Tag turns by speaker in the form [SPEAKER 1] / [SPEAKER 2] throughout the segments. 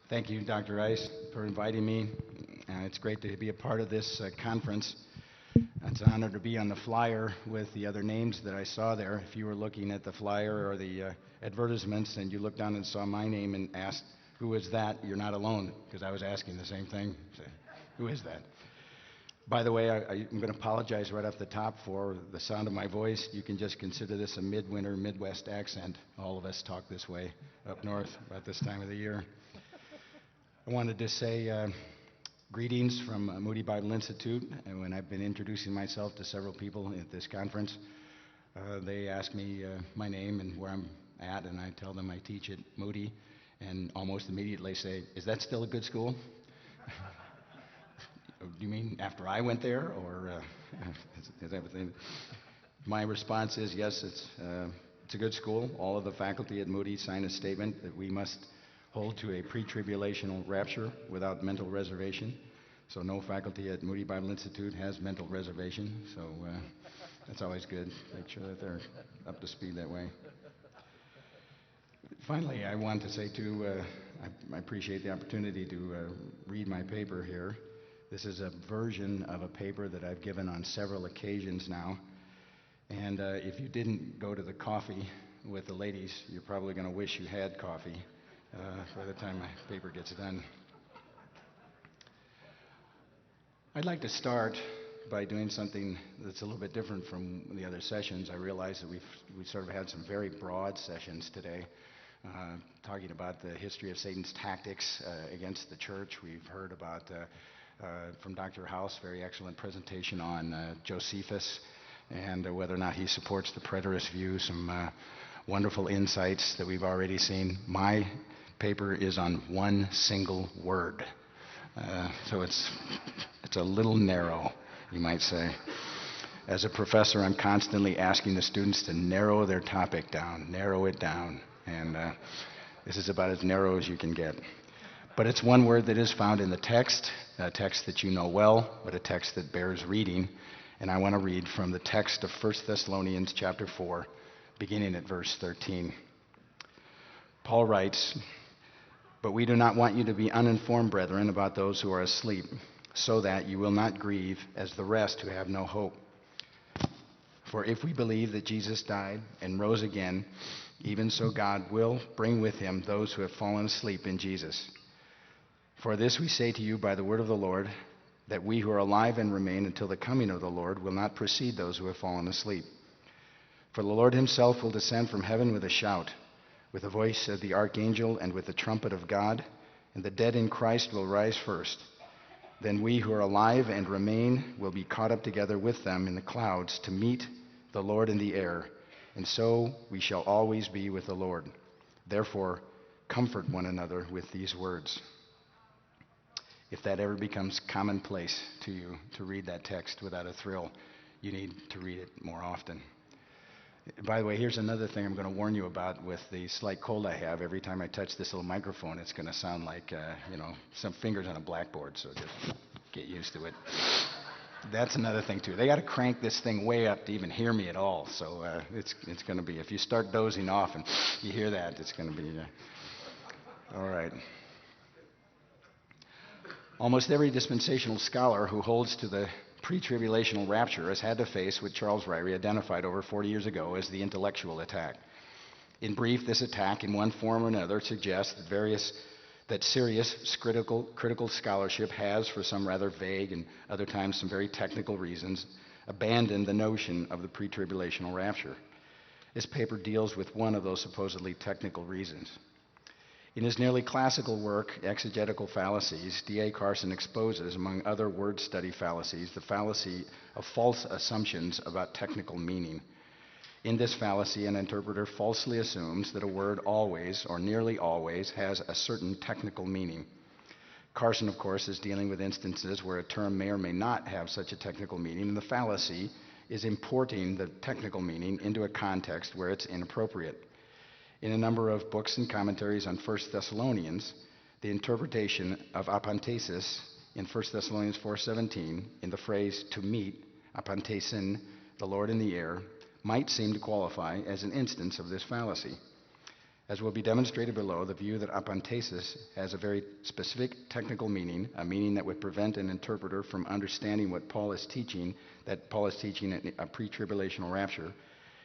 [SPEAKER 1] Thank you, Dr. Rice, for inviting me. It's great to be a part of this conference. It's an honor to be on the flyer with the other names that I saw there. If you were looking at the flyer or the advertisements and you looked down and saw my name and asked, who is that? You're not alone, because I was asking the same thing. So, who is that? By the way, I'm going to apologize right off the top for the sound of my voice. You can just consider this a midwinter Midwest accent. All of us talk this way up north about this time of the year. I wanted to say greetings from Moody Bible Institute. And when I've been introducing myself to several people at this conference, they ask me my name and where I'm at, and I tell them I teach at Moody, and almost immediately say, "Is that still a good school?" Do you mean after I went there, or is that what they... My response is yes, it's a good school. All of the faculty at Moody sign a statement that we must hold to a pre-tribulational rapture without mental reservation. So no faculty at Moody Bible Institute has mental reservation, so that's always good. Make sure that they're up to speed that way. Finally, I want to say too, I appreciate the opportunity to read my paper here. This is a version of a paper that I've given on several occasions now. And if you didn't go to the coffee with the ladies, you're probably going to wish you had coffee by the time my paper gets done. I'd like to start by doing something that's a little bit different from the other sessions. I realize that we've sort of had some very broad sessions today, talking about the history of Satan's tactics against the church. We've heard about, from Dr. House, very excellent presentation on Josephus and whether or not he supports the preterist view, some wonderful insights that we've already seen. My paper is on one single word, so it's a little narrow, you might say. As a professor, I'm constantly asking the students to narrow their topic down, narrow it down, and this is about as narrow as you can get. But it's one word that is found in the text, a text that you know well, but a text that bears reading, and I want to read from the text of 1 Thessalonians chapter 4, beginning at verse 13. Paul writes, "But we do not want you to be uninformed, brethren, about those who are asleep, so that you will not grieve as the rest who have no hope. For if we believe that Jesus died and rose again, even so God will bring with him those who have fallen asleep in Jesus. For this we say to you by the word of the Lord, that we who are alive and remain until the coming of the Lord will not precede those who have fallen asleep. For the Lord himself will descend from heaven with a shout, with the voice of the archangel, and with the trumpet of God, and the dead in Christ will rise first. Then we who are alive and remain will be caught up together with them in the clouds to meet the Lord in the air, and so we shall always be with the Lord. Therefore, comfort one another with these words." If that ever becomes commonplace to you to read that text without a thrill, you need to read it more often. By the way, here's another thing I'm going to warn you about with the slight cold I have. Every time I touch this little microphone, it's going to sound like, some fingers on a blackboard, so just get used to it. That's another thing, too. They got to crank this thing way up to even hear me at all, so it's going to be, if you start dozing off and you hear that, it's going to be, all right. Almost every dispensational scholar who holds to the pre-tribulational rapture has had to face what Charles Ryrie identified over 40 years ago as the intellectual attack. In brief, this attack, in one form or another, suggests that serious critical scholarship has, for some rather vague and other times some very technical reasons, abandoned the notion of the pre-tribulational rapture. This paper deals with one of those supposedly technical reasons. In his nearly classical work, Exegetical Fallacies, D.A. Carson exposes, among other word study fallacies, the fallacy of false assumptions about technical meaning. In this fallacy, an interpreter falsely assumes that a word always, or nearly always, has a certain technical meaning. Carson, of course, is dealing with instances where a term may or may not have such a technical meaning, and the fallacy is importing the technical meaning into a context where it's inappropriate. In a number of books and commentaries on 1 Thessalonians, the interpretation of apantesis in 1 Thessalonians 4:17 in the phrase "to meet," apantesin, the Lord in the air, might seem to qualify as an instance of this fallacy. As will be demonstrated below, the view that apantesis has a very specific technical meaning, a meaning that would prevent an interpreter from understanding what Paul is teaching, that Paul is teaching a pre-tribulational rapture,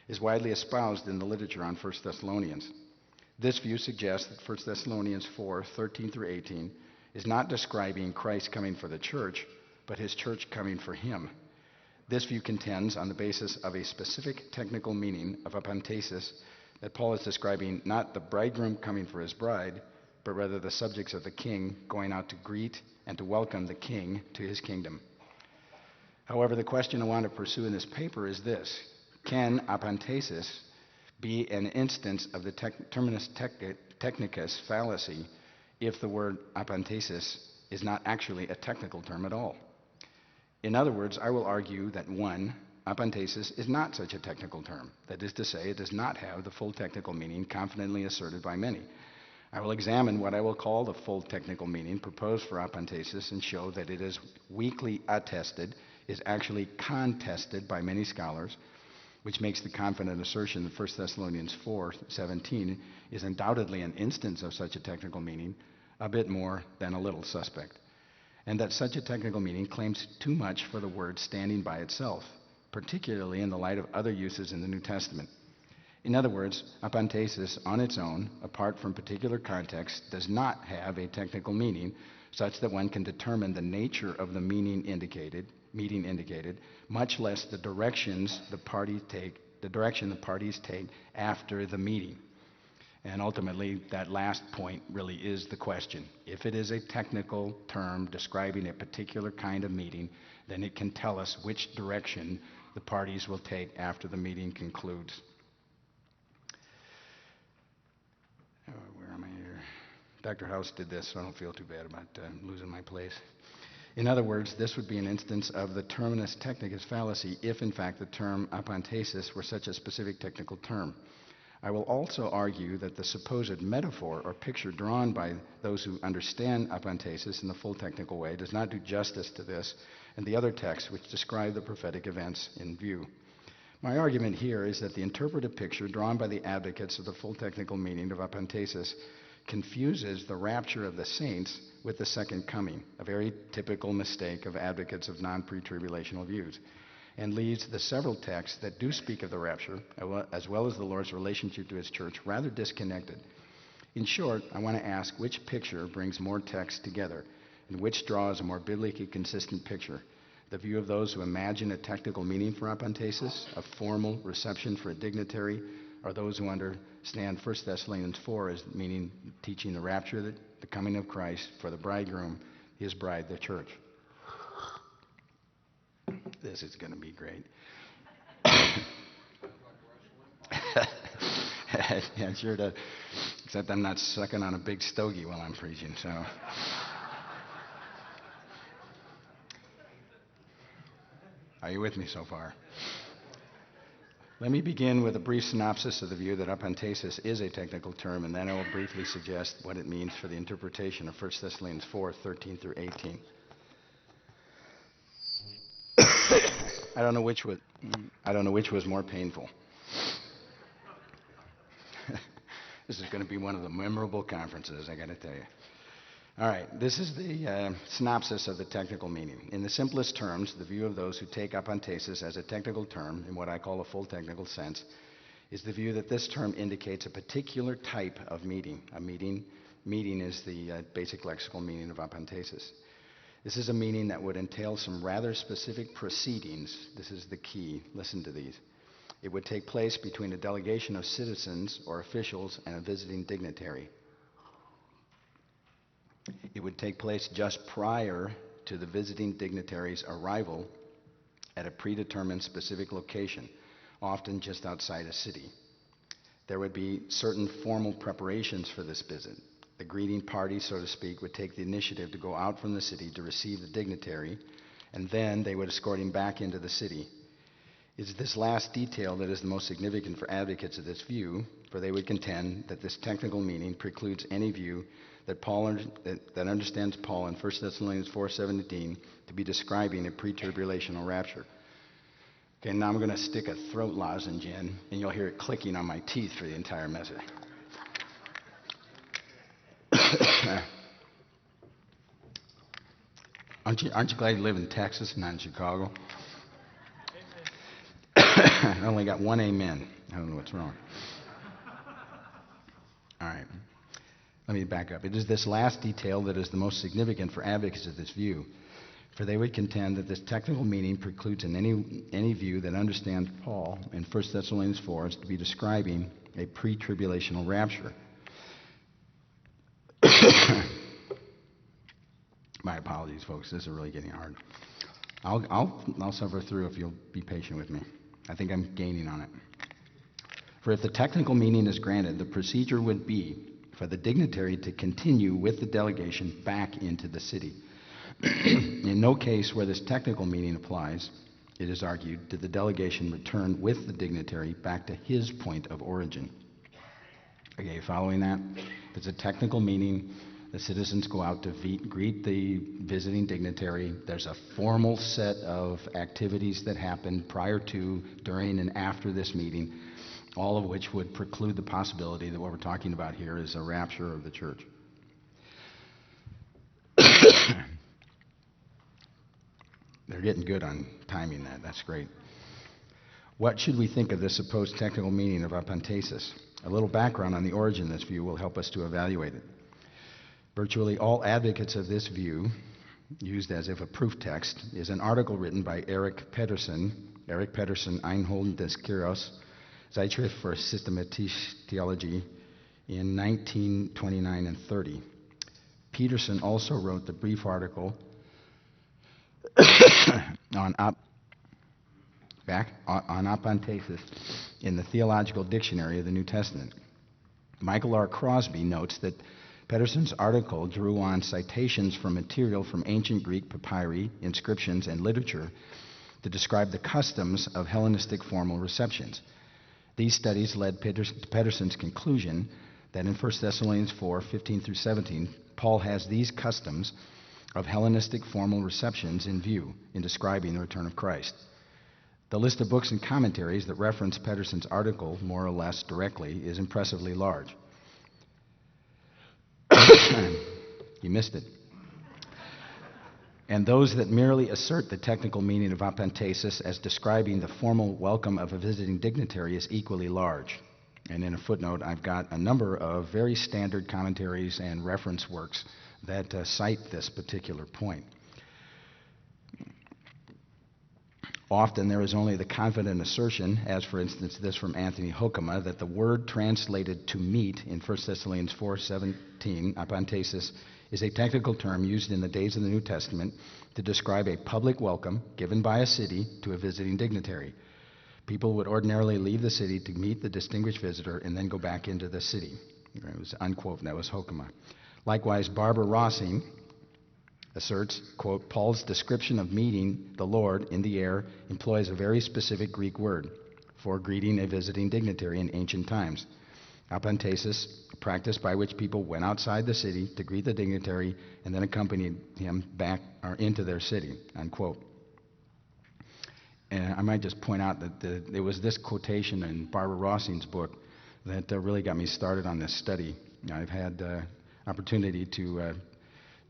[SPEAKER 1] is widely espoused in the literature on 1 Thessalonians. This view suggests that 1 Thessalonians 4:13 through 18 is not describing Christ coming for the church, but his church coming for him. This view contends on the basis of a specific technical meaning of apantesis that Paul is describing not the bridegroom coming for his bride, but rather the subjects of the king going out to greet and to welcome the king to his kingdom. However, the question I want to pursue in this paper is this: can apantesis be an instance of the terminus technicus fallacy if the word apantesis is not actually a technical term at all? In other words, I will argue that 1. Apantesis is not such a technical term. That is to say, it does not have the full technical meaning confidently asserted by many. I will examine what I will call the full technical meaning proposed for apantesis and show that it is weakly attested, is actually contested by many scholars, which makes the confident assertion that 1 Thessalonians 4:17 is undoubtedly an instance of such a technical meaning a bit more than a little suspect, and that such a technical meaning claims too much for the word standing by itself, particularly in the light of other uses in the New Testament. In other words, apantesis on its own, apart from particular context, does not have a technical meaning such that one can determine the nature of the meaning indicated, much less the direction the parties take after the meeting. And ultimately, that last point really is the question. If it is a technical term describing a particular kind of meeting, then it can tell us which direction the parties will take after the meeting concludes. Where am I here? Dr. House did this, so I don't feel too bad about losing my place. In other words, this would be an instance of the terminus technicus fallacy if, in fact, the term apantesis were such a specific technical term. I will also argue that the supposed metaphor or picture drawn by those who understand apantesis in the full technical way does not do justice to this and the other texts which describe the prophetic events in view. My argument here is that the interpretive picture drawn by the advocates of the full technical meaning of apantesis confuses the rapture of the saints with the second coming, a very typical mistake of advocates of non-pre-tribulational views, and leaves the several texts that do speak of the rapture, as well as the Lord's relationship to his church, rather disconnected. In short, I want to ask which picture brings more texts together, and which draws a more biblically consistent picture: the view of those who imagine a technical meaning for apantesis, a formal reception for a dignitary, or those who understand 1 Thessalonians 4 as meaning teaching the rapture, the coming of Christ for the bridegroom, his bride, the church. This is going to be great. Yeah, sure does. Except I'm not sucking on a big stogie while I'm preaching, so. Are you with me so far? Let me begin with a brief synopsis of the view that apantesis is a technical term, and then I will briefly suggest what it means for the interpretation of 1 Thessalonians 4:13 through 18. I don't know which was more painful. This is going to be one of the memorable conferences, I got to tell you. All right, this is the synopsis of the technical meaning. In the simplest terms, the view of those who take apantesis as a technical term, in what I call a full technical sense, is the view that this term indicates a particular type of meeting. Meeting is the basic lexical meaning of apantesis. This is a meaning that would entail some rather specific proceedings. This is the key. Listen to these. It would take place between a delegation of citizens or officials and a visiting dignitary. It would take place just prior to the visiting dignitary's arrival at a predetermined specific location, often just outside a city. There would be certain formal preparations for this visit. The greeting party, so to speak, would take the initiative to go out from the city to receive the dignitary, and then they would escort him back into the city. It's this last detail that is the most significant for advocates of this view, for they would contend that this technical meaning precludes any view that understands Paul in 1 Thessalonians 4:17 to be describing a pre-tribulational rapture. Okay, now I'm going to stick a throat lozenge in, and you'll hear it clicking on my teeth for the entire message. Aren't you glad you live in Texas and not in Chicago? I only got one amen. I don't know what's wrong. All right. Let me back up. It is this last detail that is the most significant for advocates of this view, for they would contend that this technical meaning precludes in any view that understands Paul in 1 Thessalonians 4 as to be describing a pre-tribulational rapture. My apologies, folks. This is really getting hard. I'll suffer through if you'll be patient with me. I think I'm gaining on it. For if the technical meaning is granted, the procedure would be for the dignitary to continue with the delegation back into the city. In no case where this technical meaning applies, it is argued, did the delegation return with the dignitary back to his point of origin. Okay, following that? If it's a technical meaning, the citizens go out to greet the visiting dignitary. There's a formal set of activities that happen prior to, during, and after this meeting, all of which would preclude the possibility that what we're talking about here is a rapture of the church. They're getting good on timing that. That's great. What should we think of this supposed technical meaning of apantesis? A little background on the origin of this view will help us to evaluate it. Virtually all advocates of this view, used as if a proof text, is an article written by Erik Pedersen, Einhold des Kyrios, Zeitschrift für Systematische Theologie, in 1929 and 30. Pedersen also wrote the brief article on apantesis in the Theological Dictionary of the New Testament. Michael R. Crosby notes that Pedersen's article drew on citations from material from ancient Greek papyri, inscriptions, and literature to describe the customs of Hellenistic formal receptions. These studies led to Pedersen's conclusion that in 1 Thessalonians 4, 15 through 17, Paul has these customs of Hellenistic formal receptions in view in describing the return of Christ. The list of books and commentaries that reference Pedersen's article more or less directly is impressively large. You missed it. And those that merely assert the technical meaning of apantesis as describing the formal welcome of a visiting dignitary is equally large. And in a footnote, I've got a number of very standard commentaries and reference works that cite this particular point. Often there is only the confident assertion, as for instance this from Anthony Hoekema, that the word translated to meet in 1 Thessalonians 4:17, apantesis, is a technical term used in the days of the New Testament to describe a public welcome given by a city to a visiting dignitary. People would ordinarily leave the city to meet the distinguished visitor and then go back into the city. It was unquote, and that was Hoekema. Likewise, Barbara Rossing asserts, quote, Paul's description of meeting the Lord in the air employs a very specific Greek word for greeting a visiting dignitary in ancient times. Apantesis, a practice by which people went outside the city to greet the dignitary and then accompanied him back or into their city, unquote. And I might just point out that it was this quotation in Barbara Rossing's book that really got me started on this study. I've had opportunity to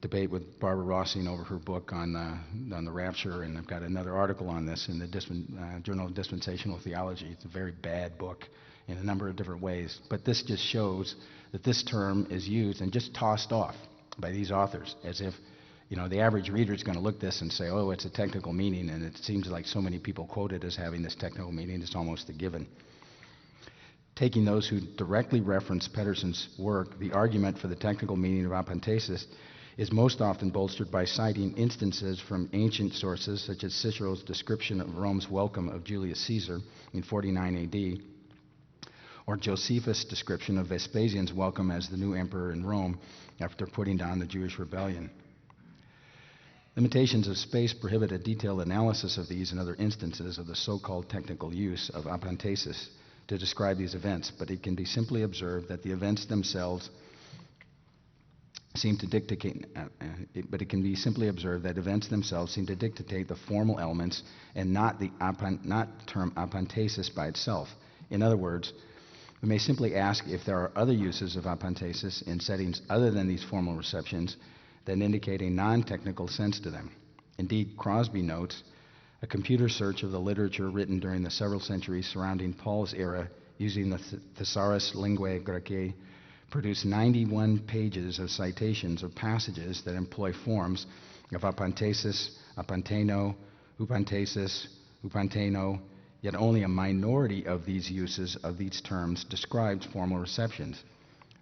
[SPEAKER 1] debate with Barbara Rossing over her book on the rapture, and I've got another article on this in the Journal of Dispensational Theology. It's a very bad book in a number of different ways, but this just shows that this term is used and just tossed off by these authors as if, you know, the average reader is going to look at this and say, oh, it's a technical meaning, and it seems like so many people quote it as having this technical meaning, it's almost a given. Taking those who directly reference Pedersen's work, the argument for the technical meaning of apantesis is most often bolstered by citing instances from ancient sources such as Cicero's description of Rome's welcome of Julius Caesar in 49 AD, or Josephus' description of Vespasian's welcome as the new emperor in Rome after putting down the Jewish rebellion. Limitations of space prohibit a detailed analysis of these and other instances of the so-called technical use of apantesis to describe these events, but it can be simply observed that the events themselves seem to dictate the formal elements and not the term apantesis by itself. In other words, We may simply ask if there are other uses of apantesis in settings other than these formal receptions that indicate a non-technical sense to them. Indeed, Crosby notes, a computer search of the literature written during the several centuries surrounding Paul's era using the Thesaurus Linguae Graecae produced 91 pages of citations of passages that employ forms of apantesis, apanteno, upantesis, upanteno, yet only a minority of these uses of these terms describes formal receptions.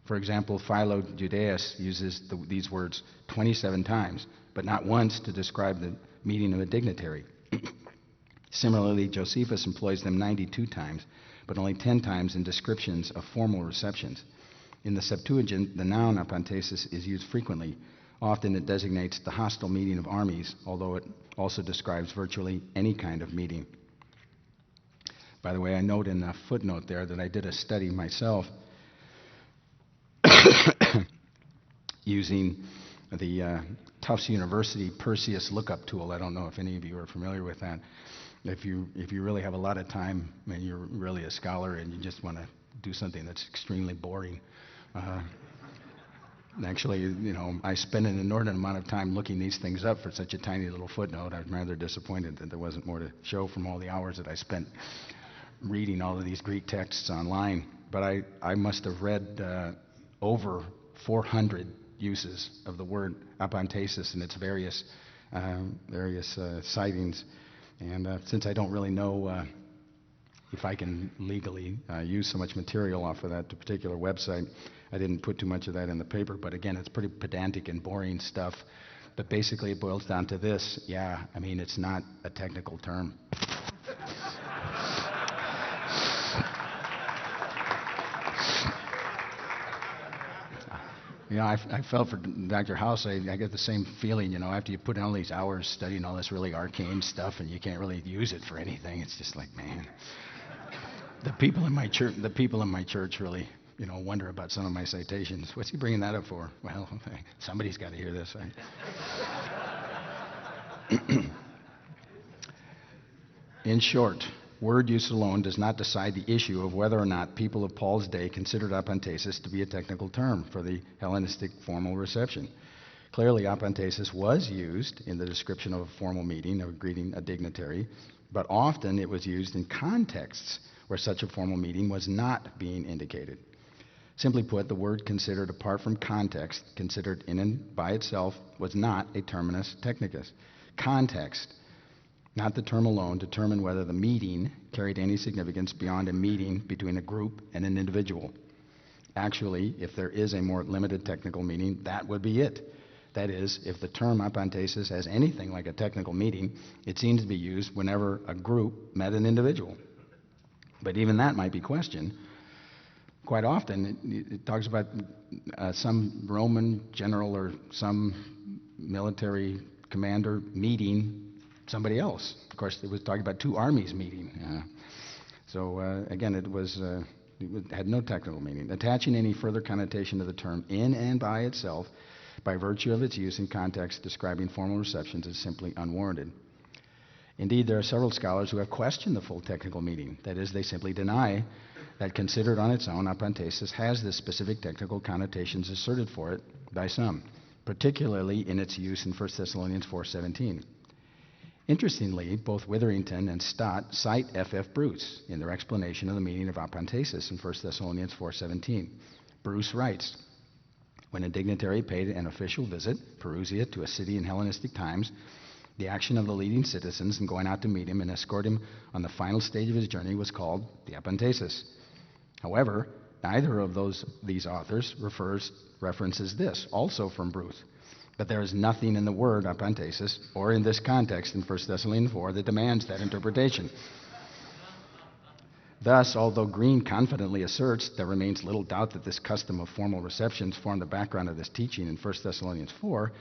[SPEAKER 1] For example, Philo Judaeus uses these words 27 times, but not once to describe the meeting of a dignitary. Similarly, Josephus employs them 92 times, but only 10 times in descriptions of formal receptions. In the Septuagint, the noun apantesis is used frequently. Often it designates the hostile meeting of armies, although it also describes virtually any kind of meeting. By the way, I note in the footnote there that I did a study myself using the Tufts University Perseus lookup tool. I don't know if any of you are familiar with that. If you really have a lot of time and you're really a scholar and you just want to do something that's extremely boring, actually, I spent an inordinate amount of time looking these things up for such a tiny little footnote. I'm rather disappointed that there wasn't more to show from all the hours that I spent reading all of these Greek texts online. But I must have read over 400 uses of the word apantesis in its various sightings. And since I don't really know if I can legally use so much material off of that particular website, I didn't put too much of that in the paper. But again, it's pretty pedantic and boring stuff. But basically it boils down to this. Yeah, I mean, it's not a technical term. I felt for Dr. House, I get the same feeling, after you put in all these hours studying all this really arcane stuff and you can't really use it for anything. It's just like, man, the people in my church really, wonder about some of my citations. What's he bringing that up for? Well, somebody's got to hear this, right? In short, word use alone does not decide the issue of whether or not people of Paul's day considered apantesis to be a technical term for the Hellenistic formal reception. Clearly, apantesis was used in the description of a formal meeting, of greeting a dignitary, but often it was used in contexts where such a formal meeting was not being indicated. Simply put, the word considered apart from context, considered in and by itself, was not a terminus technicus. Context, not the term alone, determined whether the meeting carried any significance beyond a meeting between a group and an individual. Actually, if there is a more limited technical meaning, that would be it. That is, if the term apantesis has anything like a technical meaning, it seems to be used whenever a group met an individual. But even that might be questioned. Quite often, it talks about some Roman general or some military commander meeting somebody else. Of course, it was talking about two armies meeting. Again, it had no technical meaning. Attaching any further connotation to the term in and by itself, by virtue of its use in context describing formal receptions, is simply unwarranted. Indeed, there are several scholars who have questioned the full technical meaning. That is, they simply deny that considered on its own, apantesis has the specific technical connotations asserted for it by some, particularly in its use in 1 Thessalonians 4:17. Interestingly, both Witherington and Stott cite F.F. Bruce in their explanation of the meaning of apantesis in 1 Thessalonians 4:17. Bruce writes, when a dignitary paid an official visit, Perusia, to a city in Hellenistic times, the action of the leading citizens in going out to meet him and escort him on the final stage of his journey was called the apantesis. However, neither of these authors references this, also from Bruce. But there is nothing in the word apantesis, or in this context in 1 Thessalonians 4, that demands that interpretation. Thus, although Green confidently asserts there remains little doubt that this custom of formal receptions formed the background of this teaching in 1 Thessalonians 4,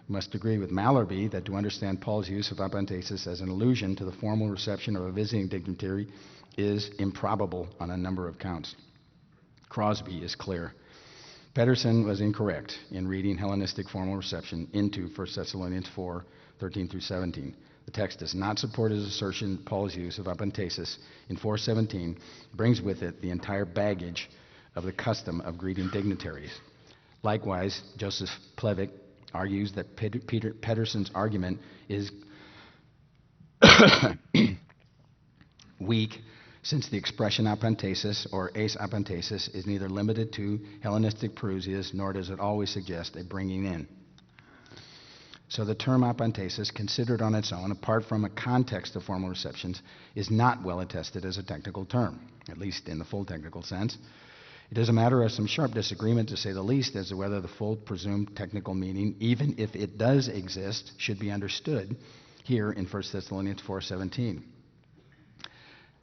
[SPEAKER 1] must agree with Mallarby that to understand Paul's use of apantesis as an allusion to the formal reception of a visiting dignitary is improbable on a number of counts. Crosby is clear. Pedersen was incorrect in reading Hellenistic formal reception into 1 Thessalonians 4, 13 through 17. The text does not support his assertion that Paul's use of apantesis in 4:17 brings with it the entire baggage of the custom of greeting dignitaries. Likewise, Joseph Plevick argues that Pedersen's argument is weak, since the expression apantesis or eis apantesis is neither limited to Hellenistic parousias nor does it always suggest a bringing in. So the term apantesis, considered on its own, apart from a context of formal receptions, is not well attested as a technical term, at least in the full technical sense. It is a matter of some sharp disagreement, to say the least, as to whether the full presumed technical meaning, even if it does exist, should be understood here in 1 Thessalonians 4:17.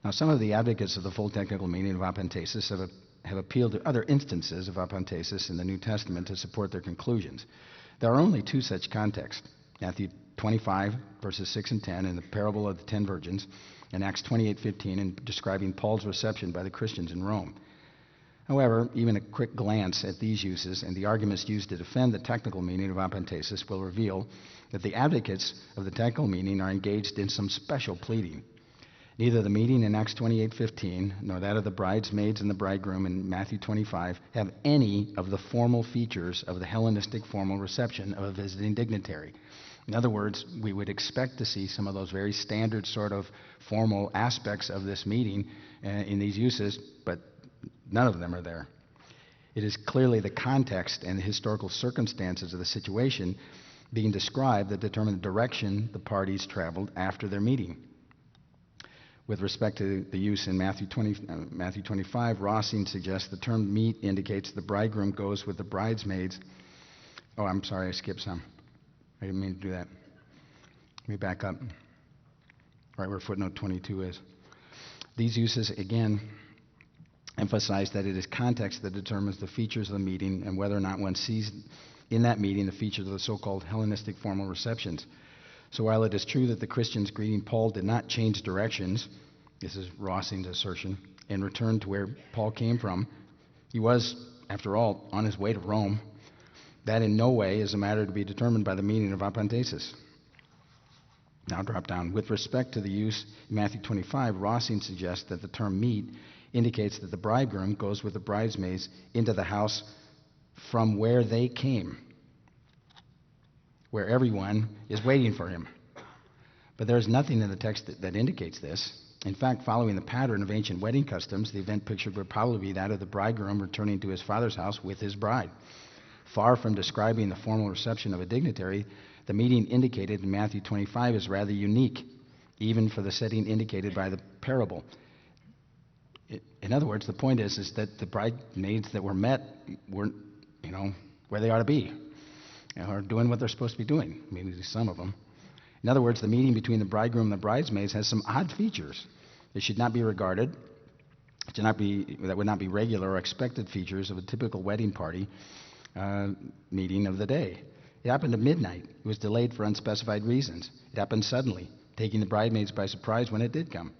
[SPEAKER 1] Now, some of the advocates of the full technical meaning of apantesis have appealed to other instances of apantesis in the New Testament to support their conclusions. There are only two such contexts: Matthew 25, verses 6 and 10, in the parable of the 10 virgins, and Acts 28:15, in describing Paul's reception by the Christians in Rome. However, even a quick glance at these uses and the arguments used to defend the technical meaning of apantesis will reveal that the advocates of the technical meaning are engaged in some special pleading. Neither the meeting in Acts 28:15 nor that of the bridesmaids and the bridegroom in Matthew 25 have any of the formal features of the Hellenistic formal reception of a visiting dignitary. In other words, we would expect to see some of those very standard sort of formal aspects of this meeting in these uses, but none of them are there. It is clearly the context and the historical circumstances of the situation being described that determine the direction the parties traveled after their meeting. With respect to the use in Matthew 25, Rossing suggests the term meet indicates the bridegroom goes with the bridesmaids. Oh, I'm sorry, I skipped some. I didn't mean to do that. Let me back up. Right where footnote 22 is. These uses, again, emphasize that it is context that determines the features of the meeting and whether or not one sees in that meeting the features of the so-called Hellenistic formal receptions. So while it is true that the Christians greeting Paul did not change directions, this is Rossing's assertion, and return to where Paul came from, he was, after all, on his way to Rome. That in no way is a matter to be determined by the meaning of apantesis. Now drop down. With respect to the use in Matthew 25, Rossing suggests that the term meet indicates that the bridegroom goes with the bridesmaids into the house from where they came, where everyone is waiting for him. But there is nothing in the text that indicates this. In fact, following the pattern of ancient wedding customs, the event pictured would probably be that of the bridegroom returning to his father's house with his bride. Far from describing the formal reception of a dignitary, the meeting indicated in Matthew 25 is rather unique, even for the setting indicated by the parable. In other words, the point is that the bridesmaids that were met weren't, where they ought to be, or doing what they're supposed to be doing, maybe some of them. In other words, the meeting between the bridegroom and the bridesmaids has some odd features. It should not be regarded, that would not be regular or expected features of a typical wedding party meeting of the day. It happened at midnight. It was delayed for unspecified reasons. It happened suddenly, taking the bridesmaids by surprise when it did come.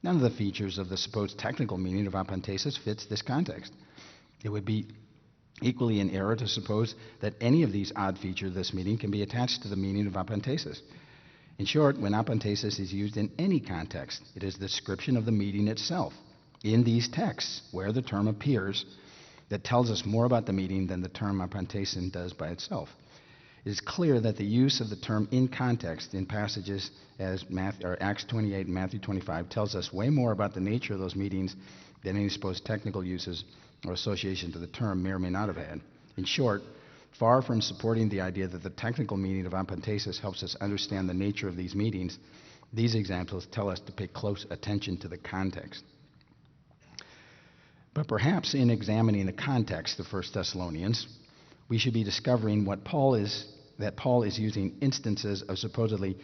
[SPEAKER 1] None of the features of the supposed technical meaning of apantesis fits this context. It would be equally in error to suppose that any of these odd features of this meaning can be attached to the meaning of apantesis. In short, when apantesis is used in any context, it is the description of the meeting itself in these texts where the term appears that tells us more about the meeting than the term apantesin does by itself. It is clear that the use of the term in context in passages as Acts 28 and Matthew 25 tells us way more about the nature of those meetings than any supposed technical uses or association to the term may or may not have had. In short, far from supporting the idea that the technical meaning of apantesis helps us understand the nature of these meetings, these examples tell us to pay close attention to the context. But perhaps in examining the context of 1 Thessalonians, we should be discovering that Paul is using instances of supposedly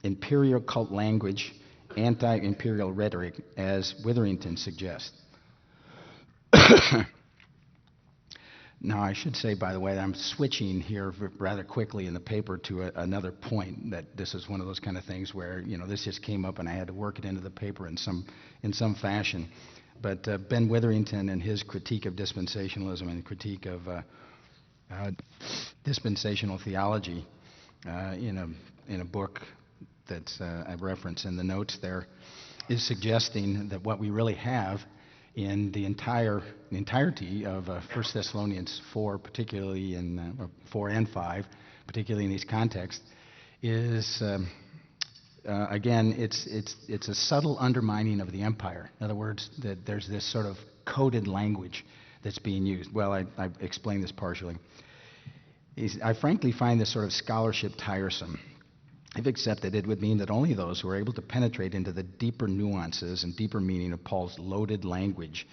[SPEAKER 1] imperial cult language, anti-imperial rhetoric, as Witherington suggests. Now, I should say, by the way, that I'm switching here rather quickly in the paper to another point, that this is one of those kind of things where, this just came up and I had to work it into the paper in some fashion. But Ben Witherington and his critique of dispensationalism and critique of dispensational theology in a book that I reference in the notes there is suggesting that what we really have in the entirety of 1 Thessalonians 4, particularly in 4 and 5, particularly in these contexts, is again, it's a subtle undermining of the empire. In other words, that there's this sort of coded language that's being used. Well, I've explained this partially. I frankly find this sort of scholarship tiresome. If accepted, it would mean that only those who are able to penetrate into the deeper nuances and deeper meaning of Paul's loaded language,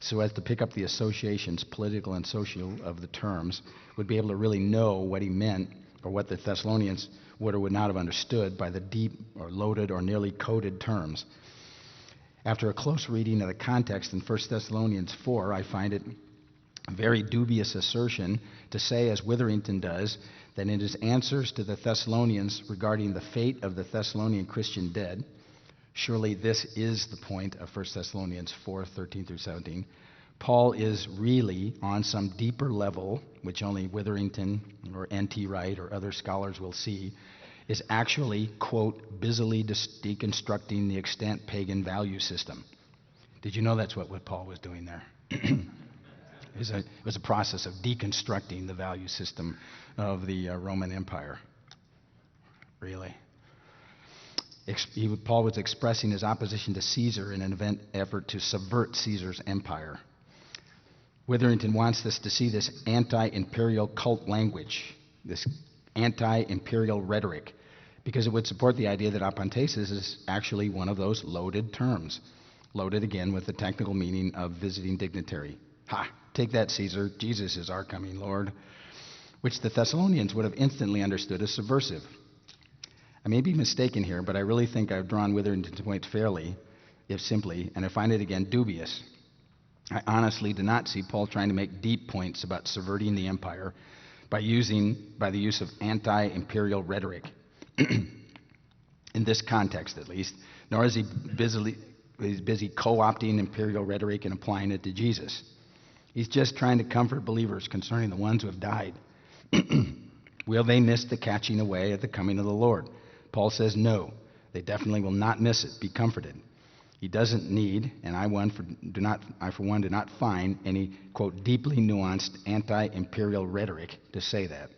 [SPEAKER 1] so as to pick up the associations, political and social, of the terms, would be able to really know what he meant, or what the Thessalonians would or would not have understood by the deep or loaded or nearly coded terms. After a close reading of the context in 1 Thessalonians 4, I find it a very dubious assertion to say, as Witherington does, that in his answers to the Thessalonians regarding the fate of the Thessalonian Christian dead, surely this is the point of 1 Thessalonians 4:13 through 17, Paul is really on some deeper level, which only Witherington or N.T. Wright or other scholars will see, is actually, quote, busily deconstructing the extant pagan value system. Did you know that's what Paul was doing there? It was a process of deconstructing the value system of the Roman Empire. Really. Paul was expressing his opposition to Caesar in an effort to subvert Caesar's empire. Witherington wants us to see this anti-imperial cult language, this anti-imperial rhetoric, because it would support the idea that apantesis is actually one of those loaded terms, loaded again with the technical meaning of visiting dignitary. Ha! Take that, Caesar. Jesus is our coming Lord, which the Thessalonians would have instantly understood as subversive. I may be mistaken here, but I really think I've drawn Witherington's point fairly, if simply, and I find it again dubious. I honestly do not see Paul trying to make deep points about subverting the empire by the use of anti-imperial rhetoric, in this context at least, nor is he busy co-opting imperial rhetoric and applying it to Jesus. He's just trying to comfort believers concerning the ones who have died. Will they miss the catching away at the coming of the Lord? Paul says no. They definitely will not miss it. Be comforted. He doesn't need, and I for one do not find any, quote, deeply nuanced anti-imperial rhetoric to say that.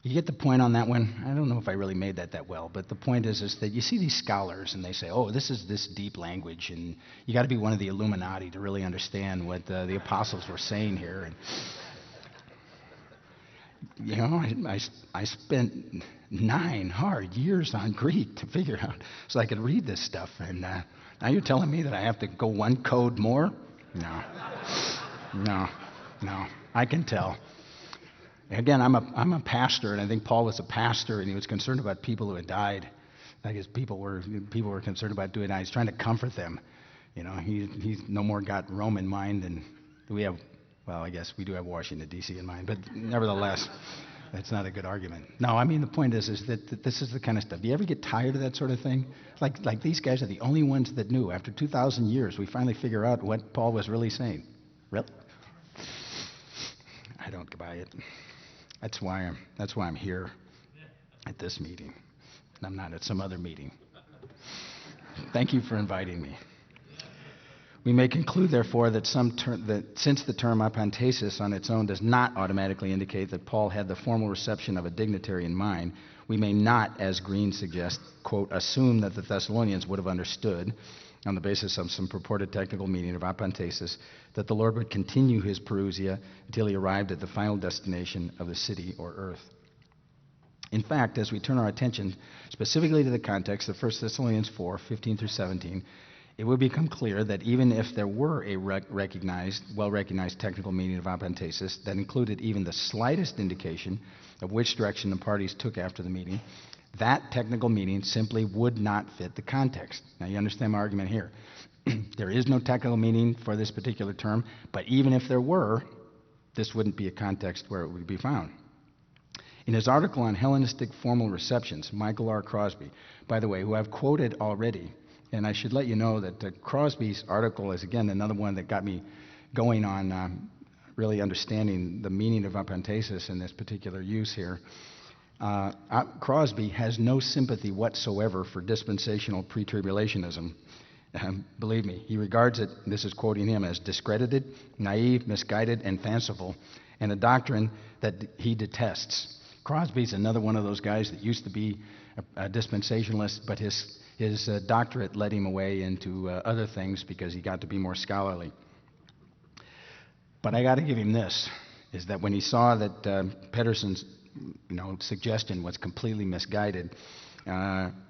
[SPEAKER 1] You get the point on that one? I don't know if I really made that well, but the point is that you see these scholars and they say, oh, this is this deep language, and you got to be one of the Illuminati to really understand what the apostles were saying here. And, you know, I spent 9 hard years on Greek to figure out so I could read this stuff, and now you're telling me that I have to go one code more? No, I can tell. Again, I'm a pastor, and I think Paul was a pastor, and he was concerned about people who had died. I guess people were concerned about doing that. He's trying to comfort them. You know, he's no more got Rome in mind than we have. Well, I guess we do have Washington, D.C. in mind, but nevertheless, that's not a good argument. No, I mean, the point is that this is the kind of stuff. Do you ever get tired of that sort of thing? Like these guys are the only ones that knew. After 2,000 years, we finally figure out what Paul was really saying. Really? I don't buy it. That's why I'm here at this meeting, and I'm not at some other meeting. Thank you for inviting me. We may conclude, therefore, that since the term apantesis on its own does not automatically indicate that Paul had the formal reception of a dignitary in mind, we may not, as Green suggests, quote, assume that the Thessalonians would have understood, on the basis of some purported technical meaning of apantesis, that the Lord would continue his parousia until he arrived at the final destination of the city or earth. In fact, as we turn our attention specifically to the context of 1 Thessalonians 4, 15 through 17, it will become clear that even if there were a well-recognized technical meaning of apantesis that included even the slightest indication of which direction the parties took after the meeting, that technical meaning simply would not fit the context. Now, you understand my argument here. There is no technical meaning for this particular term, but even if there were, this wouldn't be a context where it would be found. In his article on Hellenistic formal receptions, Michael R. Crosby, by the way, who I've quoted already, and I should let you know that Crosby's article is, again, another one that got me going on really understanding the meaning of apantesis in this particular use here. Crosby has no sympathy whatsoever for dispensational pre-tribulationism. Believe me, he regards it, this is quoting him, as discredited, naive, misguided, and fanciful, and a doctrine that he detests. Crosby's another one of those guys that used to be a dispensationalist, but his doctorate led him away into other things because he got to be more scholarly. But I got to give him this, is that when he saw that Pedersen's suggestion was completely misguided,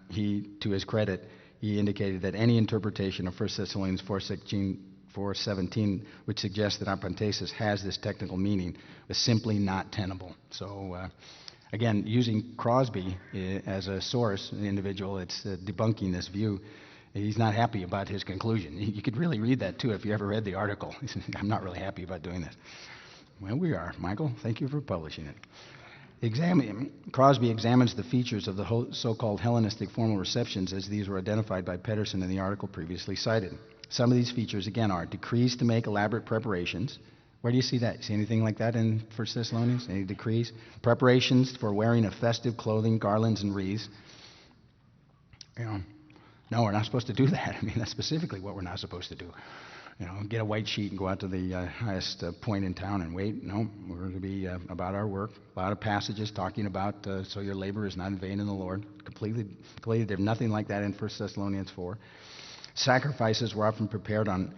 [SPEAKER 1] he, to his credit, he indicated that any interpretation of 1 Thessalonians 4:17, which suggests that apantesis has this technical meaning, was simply not tenable. So, again, using Crosby as a source, an individual that's debunking this view, he's not happy about his conclusion. You could really read that, too, if you ever read the article. He said, I'm not really happy about doing this. Well, we are, Michael. Thank you for publishing it. Crosby examines the features of the so-called Hellenistic formal receptions as these were identified by Pedersen in the article previously cited. Some of these features, again, are decrees to make elaborate preparations. Where do you see that? See anything like that in 1 Thessalonians? Any decrees? Preparations for wearing of festive clothing, garlands, and wreaths. No, we're not supposed to do that. I mean, that's specifically what we're not supposed to do. Get a white sheet and go out to the highest point in town and wait. No, we're going to be about our work. A lot of passages talking about so your labor is not in vain in the Lord. Completely there's nothing like that in 1 Thessalonians 4. Sacrifices were often prepared on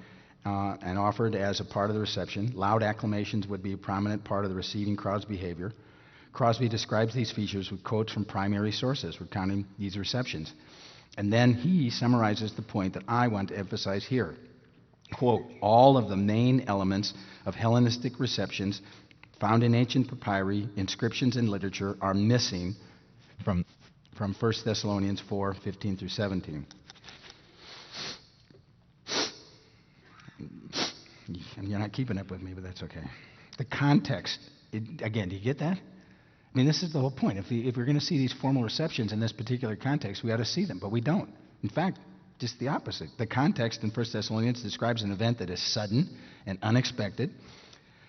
[SPEAKER 1] and offered as a part of the reception. Loud acclamations would be a prominent part of the receiving crowd's behavior. Crosby describes these features with quotes from primary sources recounting these receptions. And then he summarizes the point that I want to emphasize here. Quote, all of the main elements of Hellenistic receptions found in ancient papyri, inscriptions, and literature are missing from 1 Thessalonians 4:15 through 17. And you're not keeping up with me, but that's okay. The context, again, do you get that? I mean, this is the whole point. If we're going to see these formal receptions in this particular context, we ought to see them, but we don't. In fact, just the opposite. The context in 1 Thessalonians describes an event that is sudden and unexpected.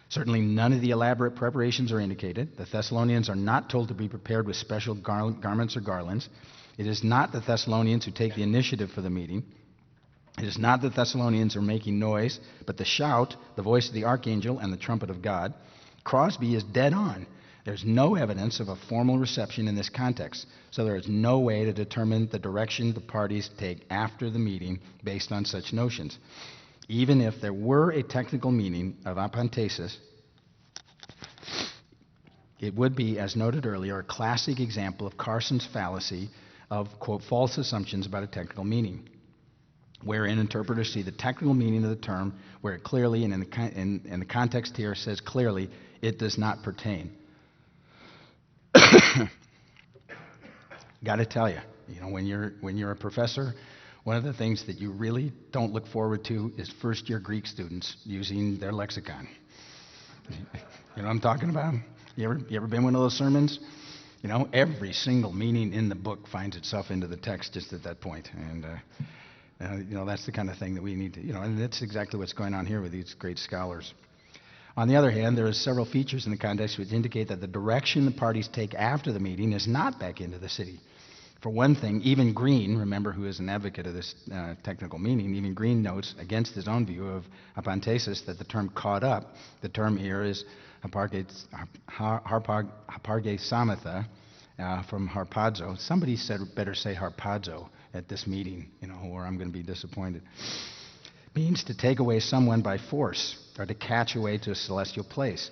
[SPEAKER 1] Certainly none of the elaborate preparations are indicated. The Thessalonians are not told to be prepared with special garments or garlands. It is not the Thessalonians who take the initiative for the meeting. It is not the Thessalonians who are making noise, but the shout, the voice of the archangel, and the trumpet of God. Crosby is dead on. There's no evidence of a formal reception in this context, so there is no way to determine the direction the parties take after the meeting based on such notions. Even if there were a technical meaning of apantesis, it would be, as noted earlier, a classic example of Carson's fallacy of, quote, false assumptions about a technical meaning, wherein interpreters see the technical meaning of the term where it clearly, and in the context here says clearly, it does not pertain. Got to tell you, when you're a professor, one of the things that you really don't look forward to is first-year Greek students using their lexicon. You know what I'm talking about? You ever been one of those sermons? Every single meaning in the book finds itself into the text just at that point, and that's the kind of thing that we need to, and that's exactly what's going on here with these great scholars. On the other hand, there are several features in the context which indicate that the direction the parties take after the meeting is not back into the city. For one thing, even Green, remember, who is an advocate of this technical meaning, even Green notes against his own view of apantesis that the term caught up, the term here is harparge samatha from harpazo. Somebody said better say harpazo at this meeting, or I'm going to be disappointed. Means to take away someone by force or to catch away to a celestial place.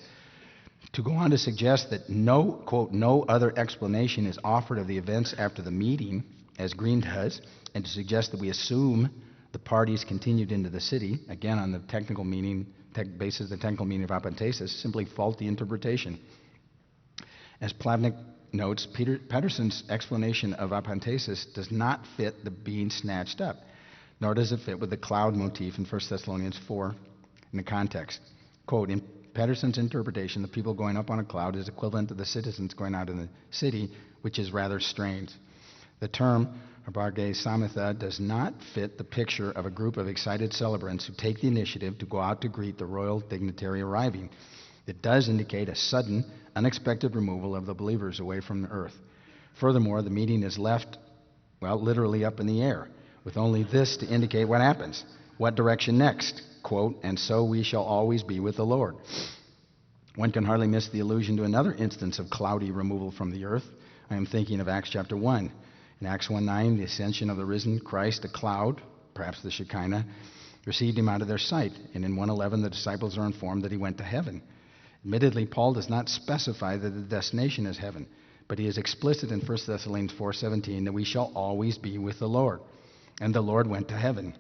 [SPEAKER 1] To go on to suggest that no, quote, no other explanation is offered of the events after the meeting, as Green does, and to suggest that we assume the parties continued into the city, again on the technical meaning, basis of the technical meaning of apantesis, simply faulty interpretation. As Plavnik notes, Pedersen's explanation of apantesis does not fit the being snatched up, nor does it fit with the cloud motif in 1 Thessalonians 4 in the context. Quote, in Pedersen's interpretation, the people going up on a cloud is equivalent to the citizens going out in the city, which is rather strange. The term Abarge Samitha does not fit the picture of a group of excited celebrants who take the initiative to go out to greet the royal dignitary arriving. It does indicate a sudden, unexpected removal of the believers away from the earth. Furthermore, the meeting is left, well, literally up in the air, with only this to indicate what happens. What direction next? Quote, and so we shall always be with the Lord. One can hardly miss the allusion to another instance of cloudy removal from the earth. I am thinking of Acts chapter 1. In Acts 1:9, the ascension of the risen Christ, a cloud, perhaps the Shekinah, received him out of their sight. And in 1:11, the disciples are informed that he went to heaven. Admittedly, Paul does not specify that the destination is heaven, but he is explicit in 1 Thessalonians 4:17 that we shall always be with the Lord. And the Lord went to heaven.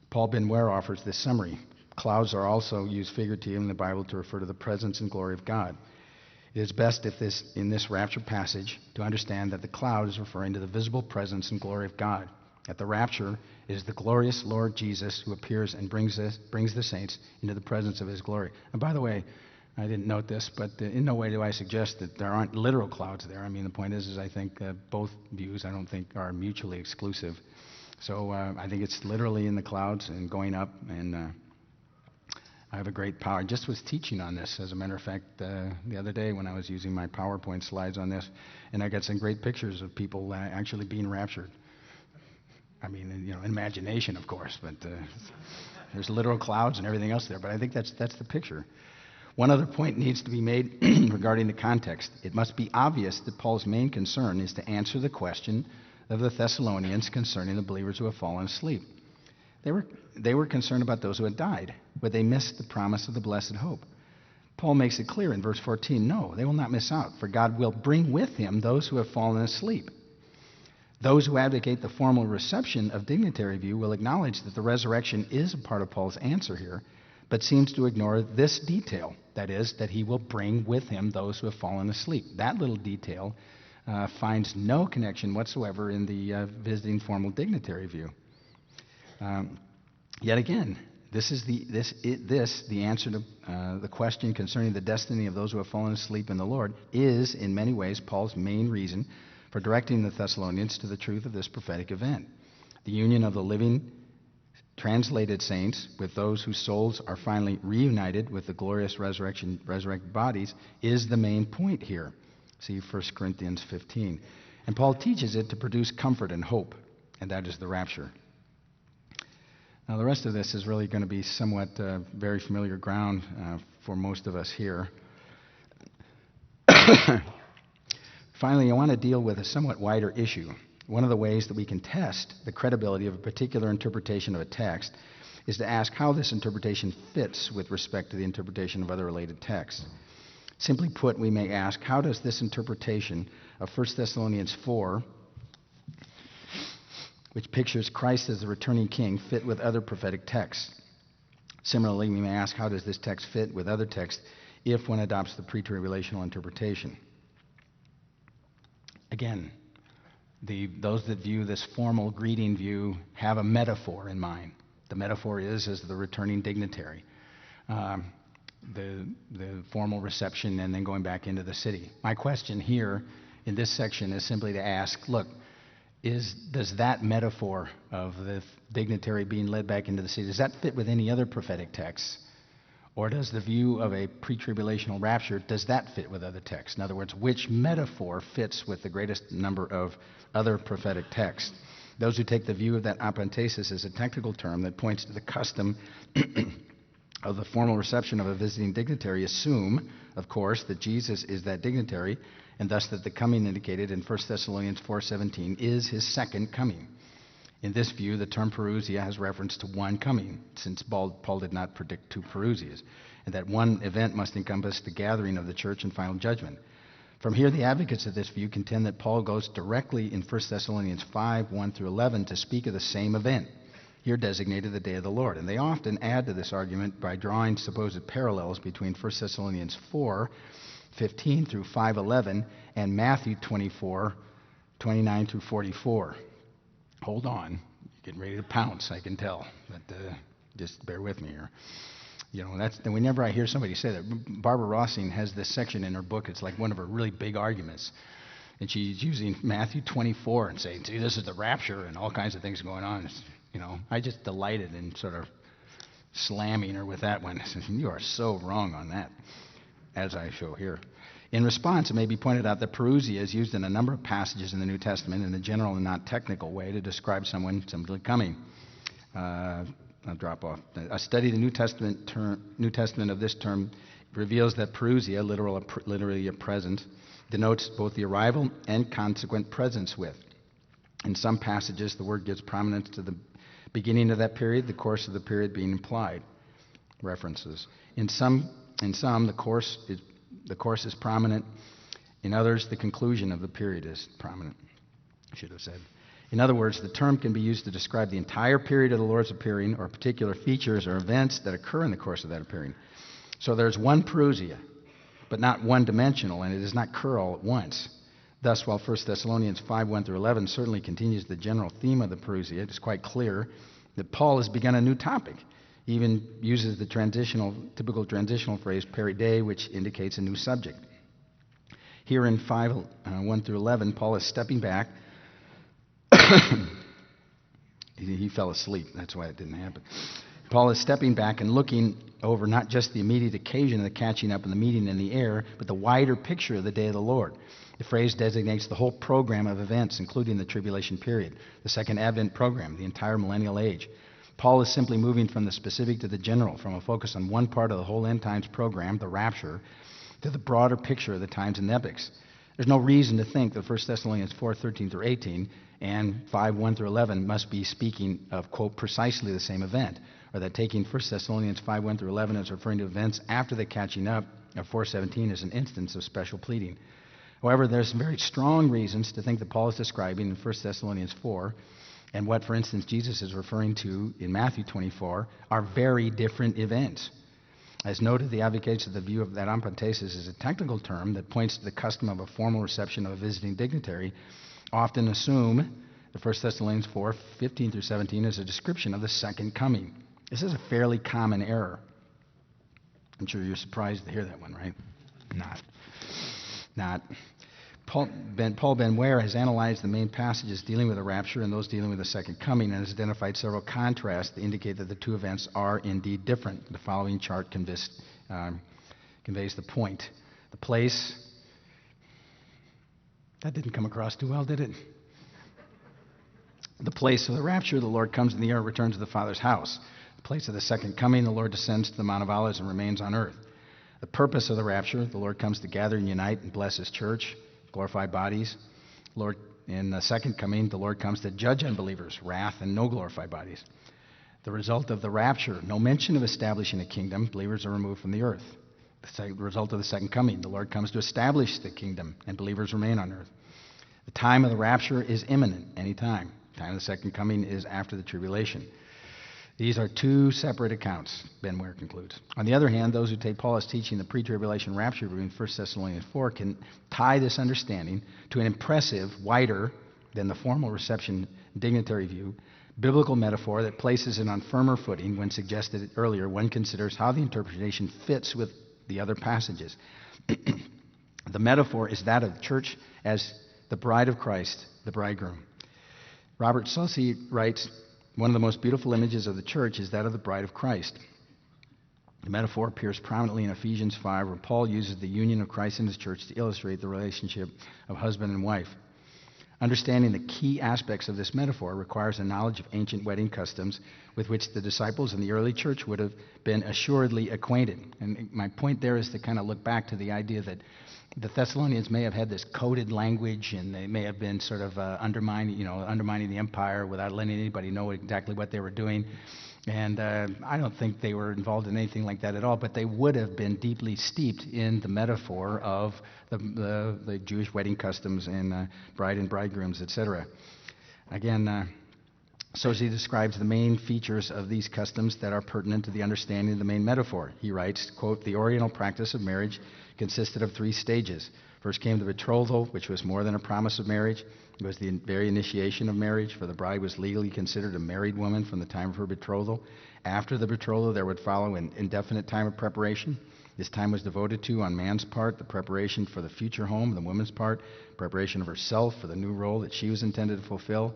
[SPEAKER 1] Paul Benware offers this summary. Clouds are also used figuratively in the Bible to refer to the presence and glory of God. It is best in this rapture passage to understand that the cloud is referring to the visible presence and glory of God. At the rapture, it is the glorious Lord Jesus who appears and brings the saints into the presence of his glory. And by the way, I didn't note this, but in no way do I suggest that there aren't literal clouds there. I mean, the point is I think both views I don't think are mutually exclusive. So I think it's literally in the clouds and going up, and I have a great power. I just was teaching on this, as a matter of fact, the other day when I was using my PowerPoint slides on this, and I got some great pictures of people actually being raptured. I mean, you know, imagination, of course, but there's literal clouds and everything else there, but I think that's the picture. One other point needs to be made regarding the context. It must be obvious that Paul's main concern is to answer the question of the Thessalonians concerning the believers who have fallen asleep. They were concerned about those who had died, but they missed the promise of the blessed hope. Paul makes it clear in verse 14, no, they will not miss out, for God will bring with him those who have fallen asleep. Those who advocate the formal reception of dignitary view will acknowledge that the resurrection is a part of Paul's answer here, but seems to ignore this detail, that is, that he will bring with him those who have fallen asleep. That little detail finds no connection whatsoever in the visiting formal dignitary view. Yet again, the answer to the question concerning the destiny of those who have fallen asleep in the Lord is, in many ways, Paul's main reason for directing the Thessalonians to the truth of this prophetic event. The union of the living, translated saints with those whose souls are finally reunited with the glorious resurrected bodies is the main point here. See 1 Corinthians 15. And Paul teaches it to produce comfort and hope, and that is the rapture. Now, the rest of this is really going to be somewhat very familiar ground for most of us here. Finally, I want to deal with a somewhat wider issue. One of the ways that we can test the credibility of a particular interpretation of a text is to ask how this interpretation fits with respect to the interpretation of other related texts. Simply put, we may ask, how does this interpretation of 1 Thessalonians 4, which pictures Christ as the returning king, fit with other prophetic texts? Similarly, we may ask, how does this text fit with other texts if one adopts the pre-tribulational interpretation? Again, those that view this formal greeting view have a metaphor in mind. The metaphor is as the returning dignitary, the formal reception, and then going back into the city. My question here in this section is simply to ask, look, does that metaphor of the dignitary being led back into the city, does that fit with any other prophetic texts? Or does the view of a pre-tribulational rapture, does that fit with other texts? In other words, which metaphor fits with the greatest number of other prophetic texts? Those who take the view of that apantesis as a technical term that points to the custom of the formal reception of a visiting dignitary assume, of course, that Jesus is that dignitary, and thus that the coming indicated in 1 Thessalonians 4:17 is his second coming. In this view, the term parousia has reference to one coming, since Paul did not predict two parousias, and that one event must encompass the gathering of the church and final judgment. From here, the advocates of this view contend that Paul goes directly in 1 Thessalonians 5:1-11 to speak of the same event, here designated the day of the Lord. And they often add to this argument by drawing supposed parallels between 1 Thessalonians 4:15-5:11 and Matthew 24:29-44. Hold on. You're getting ready to pounce, I can tell. But just bear with me here. You know, whenever I hear somebody say that, Barbara Rossing has this section in her book. It's like one of her really big arguments. And she's using Matthew 24 and saying, see, this is the rapture and all kinds of things going on. I just delighted in sort of slamming her with that one. I said, you are so wrong on that, as I show here. In response, it may be pointed out that parousia is used in a number of passages in the New Testament in a general and not technical way to describe someone simply coming. I'll drop off. A study of the New Testament of this term reveals that parousia, literally a present, denotes both the arrival and consequent presence with. In some passages, the word gives prominence to the beginning of that period, the course of the period being implied. References. In some, the course is prominent. In others, the conclusion of the period is prominent. I should have said. In other words, the term can be used to describe the entire period of the Lord's appearing or particular features or events that occur in the course of that appearing. So there's one parousia, but not one-dimensional, and it does not occur all at once. Thus, while 1 Thessalonians 5:1-11 certainly continues the general theme of the parousia, it is quite clear that Paul has begun a new topic. He even uses the typical transitional phrase peride, which indicates a new subject. Here in 5:1-11, Paul is stepping back. He fell asleep. That's why it didn't happen. Paul is stepping back and looking over not just the immediate occasion of the catching up and the meeting in the air, but the wider picture of the day of the Lord. The phrase designates the whole program of events, including the tribulation period, the second Advent program, the entire millennial age. Paul is simply moving from the specific to the general, from a focus on one part of the whole end times program, the rapture, to the broader picture of the times and epochs. There's no reason to think that 1 Thessalonians 4:13-18 and 5:1-11 must be speaking of, quote, precisely the same event, or that taking 1 Thessalonians 5:1-11 as referring to events after the catching up of 4:17 is an instance of special pleading. However, there's very strong reasons to think that Paul is describing in 1 Thessalonians 4 and what, for instance, Jesus is referring to in Matthew 24 are very different events. As noted, the advocates of the view of that ampantesis is a technical term that points to the custom of a formal reception of a visiting dignitary, often assume that 1 Thessalonians 4:15-17 is a description of the second coming. This is a fairly common error. I'm sure you're surprised to hear that one, right? Not. Paul Benware has analyzed the main passages dealing with the rapture and those dealing with the second coming and has identified several contrasts that indicate that the two events are indeed different. The following chart conveys the point. The place. That didn't come across too well, did it? The place of the rapture, the Lord comes in the air and returns to the Father's house. The place of the second coming, the Lord descends to the Mount of Olives and remains on earth. The purpose of the rapture, the Lord comes to gather and unite and bless His church, glorify bodies. Lord, in the second coming, the Lord comes to judge unbelievers, wrath, and no glorified bodies. The result of the rapture, no mention of establishing a kingdom, believers are removed from the earth. The result of the second coming, the Lord comes to establish the kingdom, and believers remain on earth. The time of the rapture is imminent, any time. The time of the second coming is after the tribulation. These are two separate accounts, Benware concludes. On the other hand, those who take Paul as teaching the pre-tribulation rapture view in 1 Thessalonians 4 can tie this understanding to an impressive, wider than the formal reception dignitary view, biblical metaphor that places it on firmer footing. When suggested earlier, one considers how the interpretation fits with the other passages. The metaphor is that of the church as the bride of Christ, the bridegroom. Robert Sussy writes, one of the most beautiful images of the church is that of the bride of Christ. The metaphor appears prominently in Ephesians 5, where Paul uses the union of Christ and His church to illustrate the relationship of husband and wife. Understanding the key aspects of this metaphor requires a knowledge of ancient wedding customs with which the disciples in the early church would have been assuredly acquainted. And my point there is to kind of look back to the idea that the Thessalonians may have had this coded language, and they may have been sort of undermining the empire without letting anybody know exactly what they were doing. And I don't think they were involved in anything like that at all, but they would have been deeply steeped in the metaphor of the Jewish wedding customs and bride and bridegrooms, etc. Again, Sussy describes the main features of these customs that are pertinent to the understanding of the main metaphor. He writes, quote, the Oriental practice of marriage consisted of 3 stages. First came the betrothal, which was more than a promise of marriage. It was the very initiation of marriage, for the bride was legally considered a married woman from the time of her betrothal. After the betrothal, there would follow an indefinite time of preparation. This time was devoted to, on man's part, the preparation for the future home, the woman's part, preparation of herself for the new role that she was intended to fulfill.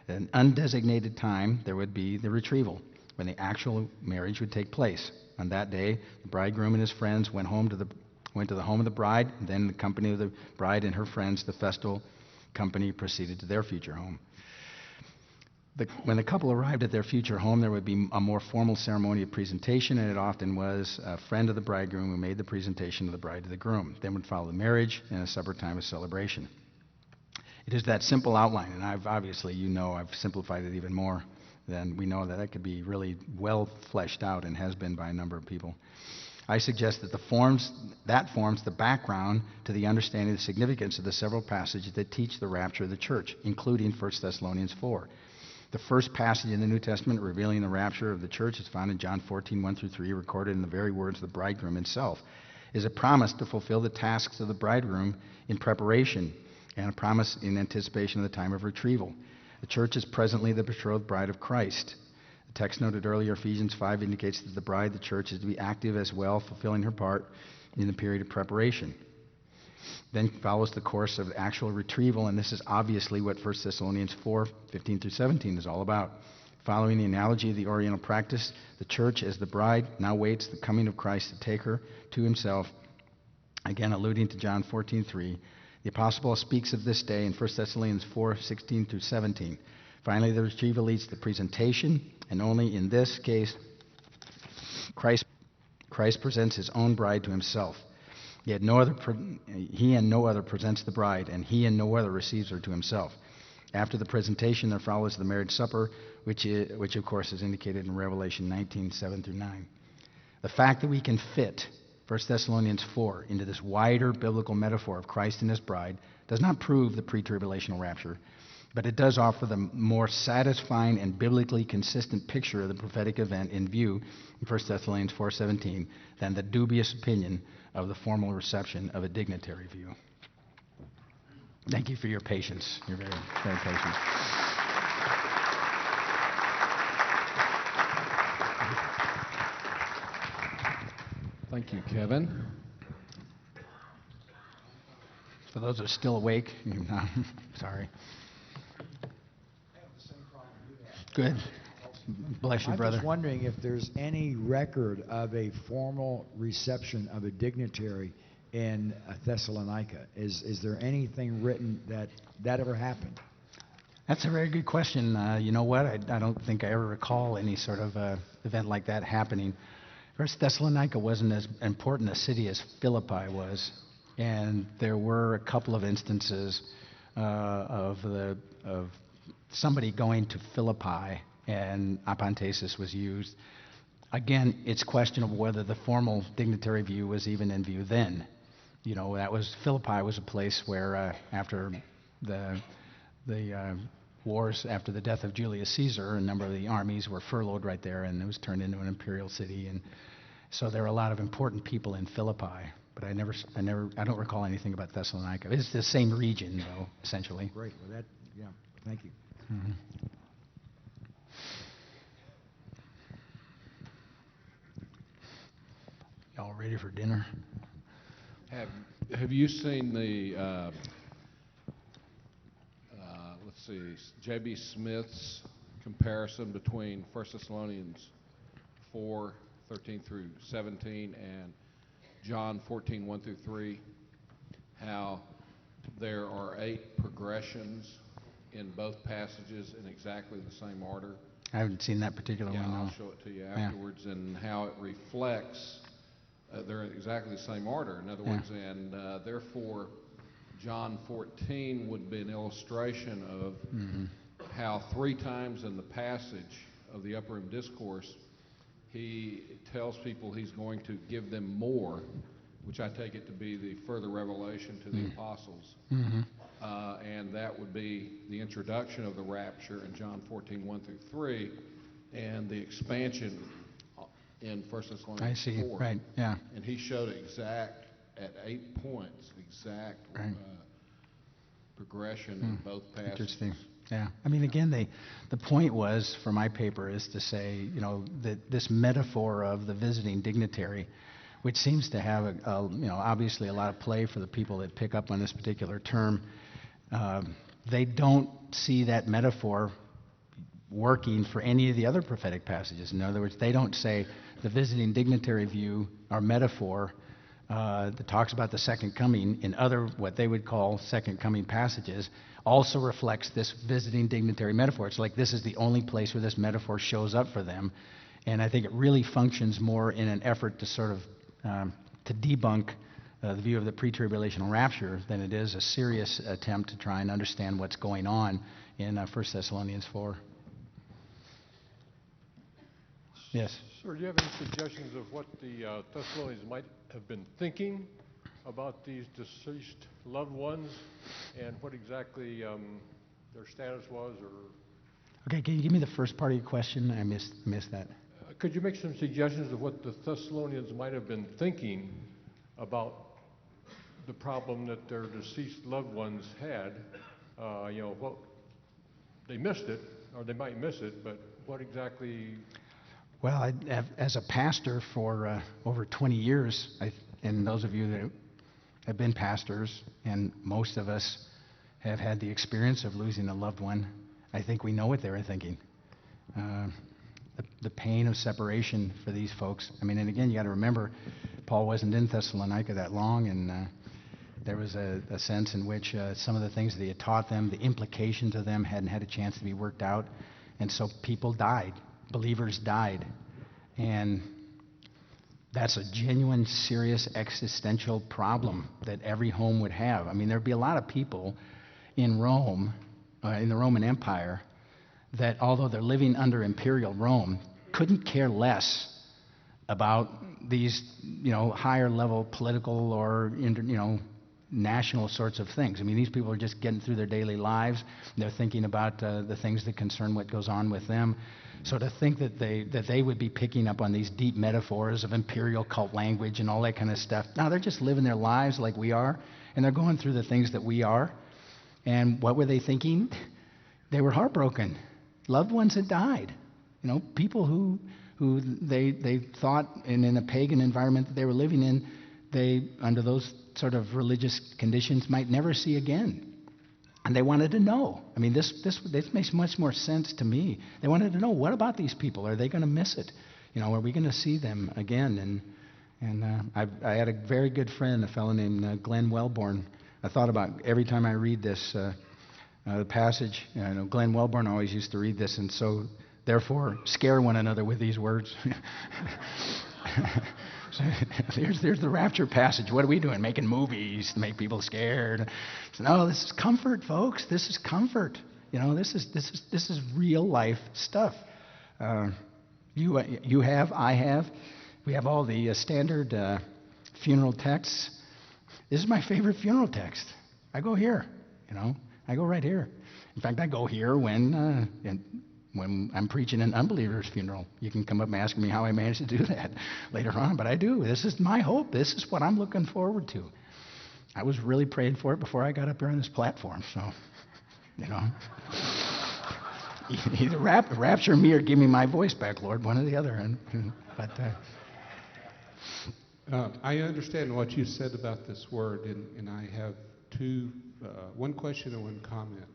[SPEAKER 1] At an undesignated time, there would be the retrieval, when the actual marriage would take place. On that day, the bridegroom and his friends went to the home of the bride, and then the company of the bride and her friends, the festal company, proceeded to their future home. When the couple arrived at their future home, there would be a more formal ceremony of presentation, and it often was a friend of the bridegroom who made the presentation of the bride to the groom. Then would follow the marriage and a supper time of celebration. It is that simple outline, and I've simplified it even more than we know that could be really well fleshed out and has been by a number of people. I suggest that forms the background to the understanding of the significance of the several passages that teach the rapture of the church, including 1 Thessalonians 4. The first passage in the New Testament revealing the rapture of the church is found in John 14, 1-3, recorded in the very words of the bridegroom himself. It is a promise to fulfill the tasks of the bridegroom in preparation, and a promise in anticipation of the time of retrieval. The church is presently the betrothed bride of Christ. The text noted earlier, Ephesians 5, indicates that the bride, the church, is to be active as well, fulfilling her part in the period of preparation. Then follows the course of actual retrieval, and this is obviously what 1 Thessalonians 4, 15-17 is all about. Following the analogy of the Oriental practice, the church, as the bride, now waits the coming of Christ to take her to himself, again alluding to John 14:3. The Apostle Paul speaks of this day in 1 Thessalonians 4, 16-17. Finally, the retrieval leads to the presentation, and only in this case, Christ presents his own bride to himself. He and no other presents the bride, and he and no other receives her to himself. After the presentation, there follows the marriage supper, which of course is indicated in Revelation 19, 7-9. The fact that we can fit 1 Thessalonians 4 into this wider biblical metaphor of Christ and his bride does not prove the pre-tribulational rapture, but it does offer the more satisfying and biblically consistent picture of the prophetic event in view in 1 Thessalonians 4:17 than the dubious opinion of the formal reception of a dignitary view. Thank you for your patience. You're very, very patient.
[SPEAKER 2] Thank you, Kevin.
[SPEAKER 1] For those who are still awake, sorry. Good. Bless you, brother.
[SPEAKER 3] I'm just wondering if there's any record of a formal reception of a dignitary in Thessalonica. Is there anything written that ever happened?
[SPEAKER 1] That's a very good question. You know what? I don't think I ever recall any sort of event like that happening. First, Thessalonica wasn't as important a city as Philippi was, and there were a couple of instances of somebody going to Philippi, and apantesis was used. Again, it's questionable whether the formal dignitary view was even in view then. You know, Philippi was a place where after the wars, after the death of Julius Caesar, a number of the armies were furloughed right there, and it was turned into an imperial city, and so there were a lot of important people in Philippi. But I don't recall anything about Thessalonica. It's the same region, though, essentially.
[SPEAKER 3] Great. Well, thank you.
[SPEAKER 1] Mm-hmm. Y'all ready for dinner?
[SPEAKER 2] Have you seen the let's see, J.B. Smith's comparison between 1 Thessalonians 4, 13-17 and John 14, 1-3, how there are 8 progressions in both passages in exactly the same order?
[SPEAKER 1] I haven't seen that particular one.
[SPEAKER 2] I'll show it to you afterwards, and how it reflects. They're in exactly the same order. In other words, and therefore, John 14 would be an illustration of how 3 times in the passage of the Upper Room Discourse, he tells people he's going to give them more, which I take it to be the further revelation to the apostles. And that would be the introduction of the rapture in John 14, 1-3, and the expansion in 1 Thessalonians 4. I see,
[SPEAKER 1] right, yeah.
[SPEAKER 2] And he showed at 8 points, exact progression in both passages.
[SPEAKER 1] Interesting. Yeah. I mean, again, the point was, for my paper, is to say, you know, that this metaphor of the visiting dignitary which seems to have obviously a lot of play for the people that pick up on this particular term. They don't see that metaphor working for any of the other prophetic passages. In other words, they don't say the visiting dignitary view or metaphor that talks about the second coming in other what they would call second coming passages also reflects this visiting dignitary metaphor. It's like this is the only place where this metaphor shows up for them, and I think it really functions more in an effort to sort of to debunk the view of the pre-tribulational rapture than it is a serious attempt to try and understand what's going on in 1 Thessalonians 4. Yes.
[SPEAKER 4] Sir, do you have any suggestions of what the Thessalonians might have been thinking about these deceased loved ones and what exactly their status was? Or
[SPEAKER 1] Okay, can you give me the first part of your question? I missed that.
[SPEAKER 4] could you make some suggestions of what the Thessalonians might have been thinking about the problem that their deceased loved ones had? What they missed it, or they might miss it, but what exactly?
[SPEAKER 1] Well, as a pastor for over 20 years, and those of you that have been pastors, and most of us have had the experience of losing a loved one, I think we know what they were thinking. The pain of separation for these folks. I mean, and again, you got to remember, Paul wasn't in Thessalonica that long, and there was a sense in which some of the things that he had taught them, the implications of them hadn't had a chance to be worked out, and so people died. Believers died, and that's a genuine, serious existential problem that every home would have. I mean, there'd be a lot of people in Rome, in the Roman Empire, that although they're living under imperial Rome, couldn't care less about these, higher level political or, national sorts of things. I mean, these people are just getting through their daily lives. They're thinking about the things that concern what goes on with them. So to think that they would be picking up on these deep metaphors of imperial cult language and all that kind of stuff, no, they're just living their lives like we are, and they're going through the things that we are. And what were they thinking? They were heartbroken. Loved ones had died. People who they thought in a pagan environment that they were living in, they, under those sort of religious conditions, might never see again. And they wanted to know. I mean, this makes much more sense to me. They wanted to know, what about these people? Are they going to miss it? Are we going to see them again? And I had a very good friend, a fellow named Glenn Wellborn. I thought about every time I read this passage. Glenn Wellborn always used to read this, and so therefore scare one another with these words. So there's the rapture passage. What are we doing? Making movies to make people scared? So, no, this is comfort, folks. This is comfort. This is real life stuff. You have, I have. We have all the standard funeral texts. This is my favorite funeral text. I go here. I go right here. In fact, I go here when I'm preaching an unbeliever's funeral. You can come up and ask me how I managed to do that later on, but I do. This is my hope. This is what I'm looking forward to. I was really praying for it before I got up here on this platform, so, either rapture me or give me my voice back, Lord, one or the other.
[SPEAKER 5] I understand what you said about this word, and I have one question and one comment.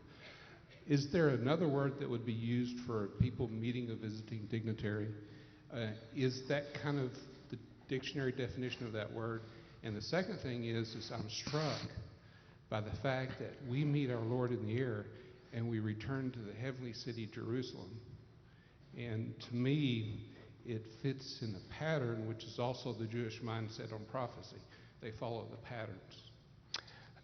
[SPEAKER 5] Is there another word that would be used for people meeting a visiting dignitary? Is that kind of the dictionary definition of that word? And the second thing is I'm struck by the fact that we meet our Lord in the air and we return to the heavenly city, Jerusalem. And to me, it fits in the pattern, which is also the Jewish mindset on prophecy. They follow the patterns.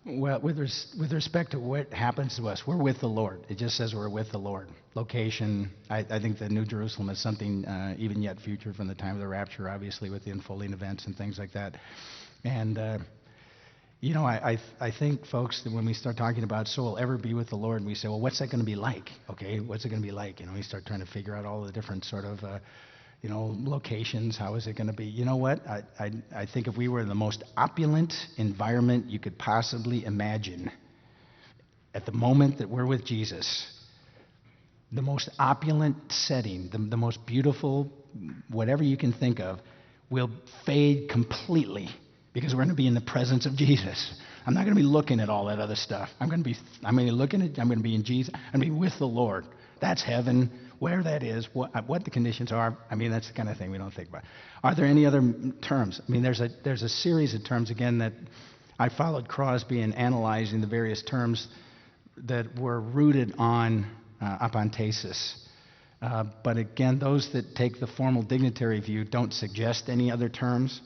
[SPEAKER 1] Well, with respect to what happens to us, we're with the Lord. It just says we're with the Lord. Location, I think the New Jerusalem is something even yet future from the time of the rapture, obviously, with the unfolding events and things like that. And, I think, folks, that when we start talking about so we'll ever be with the Lord, we say, well, what's that going to be like? Okay, what's it going to be like? We start trying to figure out all the different sort of locations. How is it going to be? You know what? I think if we were in the most opulent environment you could possibly imagine, at the moment that we're with Jesus, the most opulent setting, the most beautiful, whatever you can think of, will fade completely because we're going to be in the presence of Jesus. I'm not going to be looking at all that other stuff. I'm going to be in Jesus. I'm going to be with the Lord. That's heaven. Where that is, what the conditions are, I mean, that's the kind of thing we don't think about. Are there any other terms? I mean, there's a series of terms, again, that I followed Crosby in analyzing the various terms that were rooted on apantesis. But again, those that take the formal dignitary view don't suggest any other terms,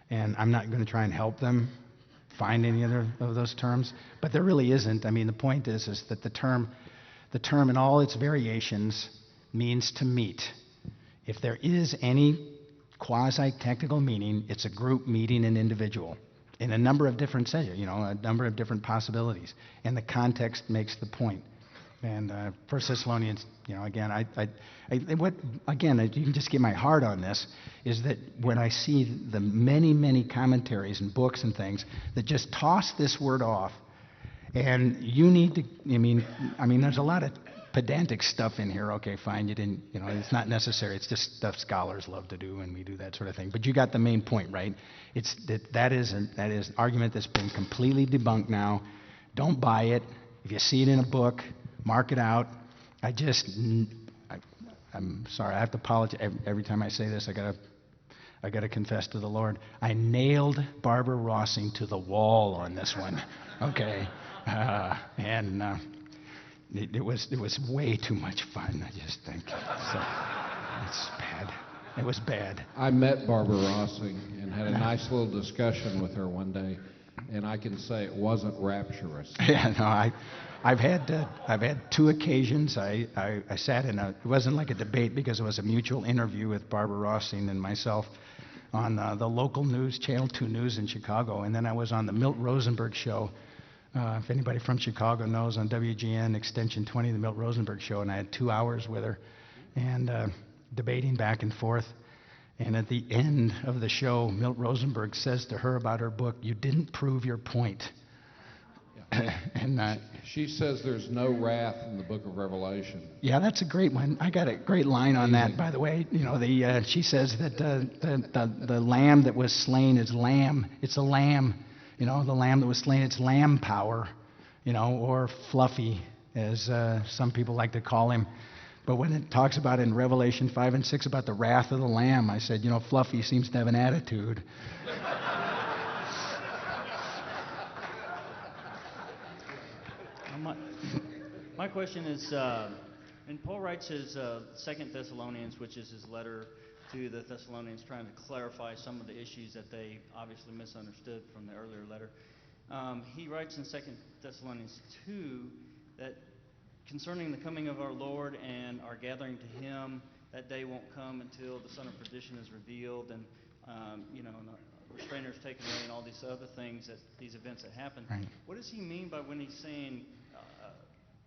[SPEAKER 1] and I'm not going to try and help them find any other of those terms. But there really isn't. I mean, the point is that the term in all its variations means to meet. If there is any quasi-technical meaning, it's a group meeting an individual in a number of different settings, a number of different possibilities, and the context makes the point. And 1 Thessalonians, again, you can just get my heart on this, is that when I see the many, many commentaries and books and things that just toss this word off, and you need to, I mean, there's a lot of pedantic stuff in here. Okay, fine, you didn't, it's not necessary. It's just stuff scholars love to do, and we do that sort of thing. But you got the main point, right? It's that is an argument that's been completely debunked now. Don't buy it. If you see it in a book, mark it out. I'm sorry. I have to apologize every time I say this. I gotta confess to the Lord. I nailed Barbara Rossing to the wall on this one. Okay, It was way too much fun, I just think. So, it's bad. It was bad.
[SPEAKER 2] I met Barbara Rossing and had a nice little discussion with her one day, and I can say it wasn't rapturous.
[SPEAKER 1] Yeah, no, I've had two occasions. I sat in it wasn't like a debate because it was a mutual interview with Barbara Rossing and myself on the local news, Channel 2 News in Chicago, and then I was on the Milt Rosenberg show. If anybody from Chicago knows, on WGN Extension 20, the Milt Rosenberg show, and I had 2 hours with her, and debating back and forth. And at the end of the show, Milt Rosenberg says to her about her book, "You didn't prove your point."
[SPEAKER 2] Yeah.
[SPEAKER 1] And
[SPEAKER 2] she says there's no wrath in the book of Revelation.
[SPEAKER 1] Yeah, that's a great one. I got a great line on that, by the way. She says that the lamb that was slain is lamb. It's a lamb. The lamb that was slain, it's lamb power, or Fluffy, as some people like to call him. But when it talks about in Revelation 5 and 6 about the wrath of the lamb, I said, Fluffy seems to have an attitude.
[SPEAKER 6] My question is, and Paul writes his 2 Thessalonians, which is his letter to the Thessalonians, trying to clarify some of the issues that they obviously misunderstood from the earlier letter. He writes in 2 Thessalonians 2 that concerning the coming of our Lord and our gathering to Him, that day won't come until the son of perdition is revealed, and and the restrainers taken away, and all these other things, that these events that happen.
[SPEAKER 1] Right.
[SPEAKER 6] What does he mean by when he's saying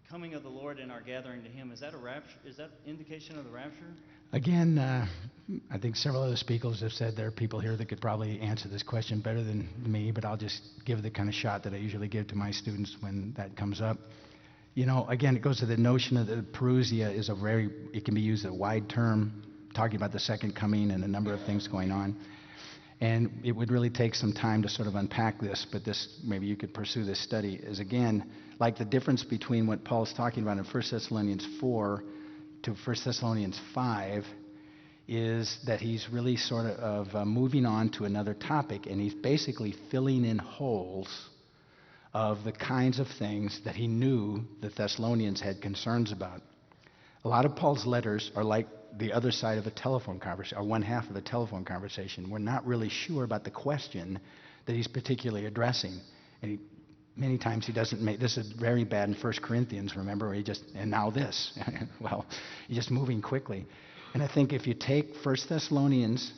[SPEAKER 6] coming of the Lord and our gathering to Him? Is that a rapture? Is that indication of the rapture?
[SPEAKER 1] Again, I think several other speakers have said there are people here that could probably answer this question better than me, but I'll just give the kind of shot that I usually give to my students when that comes up. Again, it goes to the notion of the parousia is it can be used as a wide term, talking about the second coming and a number of things going on. And it would really take some time to sort of unpack this, but maybe you could pursue this study, is again, like the difference between what Paul's talking about in 1 Thessalonians 4 to 1 Thessalonians 5 is that he's really sort of moving on to another topic, and he's basically filling in holes of the kinds of things that he knew the Thessalonians had concerns about. A lot of Paul's letters are like the other side of a telephone conversation, or one half of a telephone conversation. We're not really sure about the question that he's particularly addressing. And many times he doesn't make, this is very bad in 1 Corinthians, remember, where and now this. Well, he's just moving quickly. And I think if you take 1 Thessalonians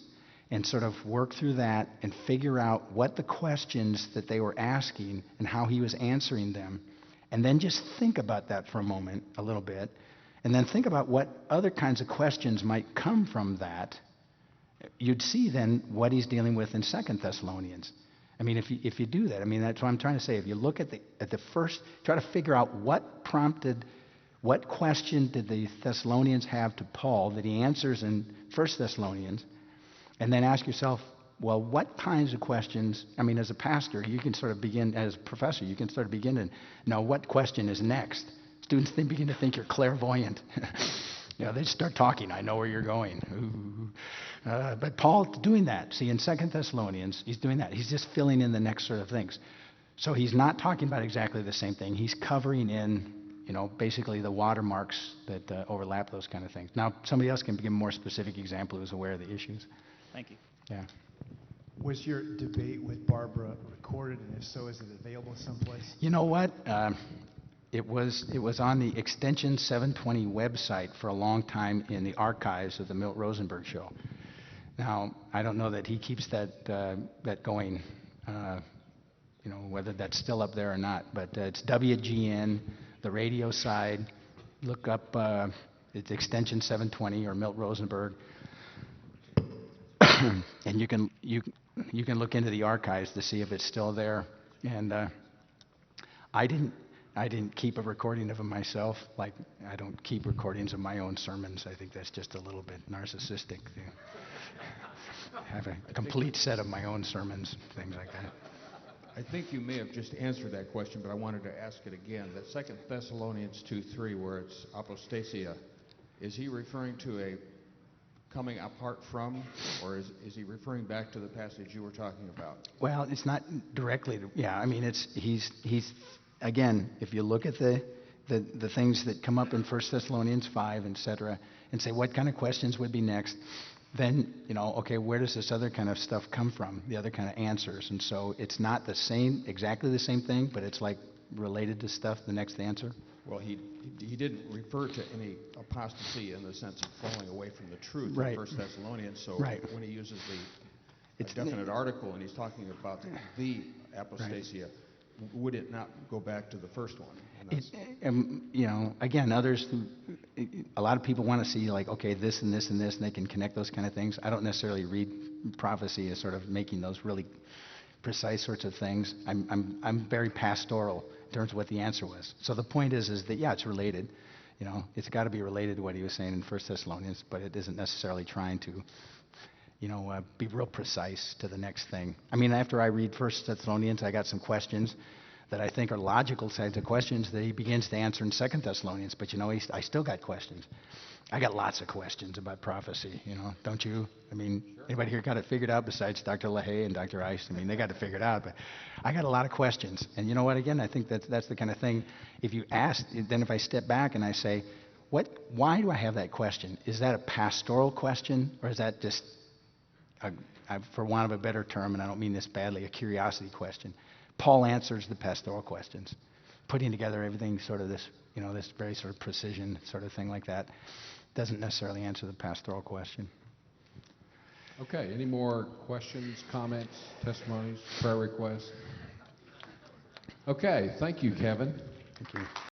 [SPEAKER 1] and sort of work through that and figure out what the questions that they were asking and how he was answering them, and then just think about that for a moment, a little bit, and then think about what other kinds of questions might come from that, you'd see then what he's dealing with in 2 Thessalonians. I mean, if you do that, I mean, that's what I'm trying to say. If you look at the first, try to figure out what question did the Thessalonians have to Paul that he answers in 1 Thessalonians, And then ask yourself, well, what kinds of questions, I mean, as a pastor, you can sort of begin, as a professor, you can sort of begin to know what question is next. Students, they begin to think you're clairvoyant. They start talking, I know where you're going. But Paul's doing that. See, in 2 Thessalonians, he's doing that. He's just filling in the next sort of things. So he's not talking about exactly the same thing. He's covering in, basically the watermarks that overlap those kind of things. Now, somebody else can give a more specific example who's aware of the issues.
[SPEAKER 6] Thank you.
[SPEAKER 1] Yeah.
[SPEAKER 7] Was your debate with Barbara recorded, and if so, is it available someplace?
[SPEAKER 1] You know what? It was on the Extension 720 website for a long time in the archives of the Milt Rosenberg Show. Now, I don't know that he keeps that going, whether that's still up there or not, but it's WGN, the radio side. Look up, it's Extension 720 or Milt Rosenberg, and you can look into the archives to see if it's still there. And I didn't keep a recording of them myself. Like, I don't keep recordings of my own sermons. I think that's just a little bit narcissistic to have a complete set of my own sermons, things like that.
[SPEAKER 8] I think you may have just answered that question, but I wanted to ask it again. That 2 Thessalonians 2:3, where it's apostasia, is he referring to a coming apart from, or is he referring back to the passage you were talking about?
[SPEAKER 1] Well, it's not directly. I mean, he's again, if you look at the things that come up in 1 Thessalonians 5, etc., and say what kind of questions would be next, then, okay, where does this other kind of stuff come from, the other kind of answers? And so it's not exactly the same thing, but it's like related to stuff, the next answer.
[SPEAKER 8] Well, he didn't refer to any apostasy in the sense of falling away from the truth
[SPEAKER 1] Right.
[SPEAKER 8] in 1 Thessalonians, so
[SPEAKER 1] Right.
[SPEAKER 8] when he uses the
[SPEAKER 1] It's
[SPEAKER 8] definite article and he's talking about the apostasia, would it not go back to the first one? And that's-
[SPEAKER 1] Again, a lot of people want to see like, okay, this and this and this, and they can connect those kind of things. I don't necessarily read prophecy as sort of making those really precise sorts of things. I'm very pastoral in terms of what the answer was. So the point is that, yeah, it's related. It's got to be related to what he was saying in 1 Thessalonians, but it isn't necessarily trying to, be real precise to the next thing. I mean, after I read 1 Thessalonians, I got some questions that I think are logical kinds of questions that he begins to answer in 2 Thessalonians. But, I still got questions. I got lots of questions about prophecy, don't you? I mean, anybody here got it figured out besides Dr. LaHaye and Dr. Ice? I mean, they got it figured out, but I got a lot of questions. And you know what, again, I think that's the kind of thing, if you ask, then if I step back and I say, why do I have that question? Is that a pastoral question, or is that just, for want of a better term, and I don't mean this badly, a curiosity question? Paul answers the pastoral questions, putting together everything sort of this, this very sort of precision sort of thing like that. Doesn't necessarily answer the pastoral question.
[SPEAKER 2] Okay, any more questions, comments, testimonies, prayer requests? Okay, thank you, Kevin.
[SPEAKER 1] Thank you.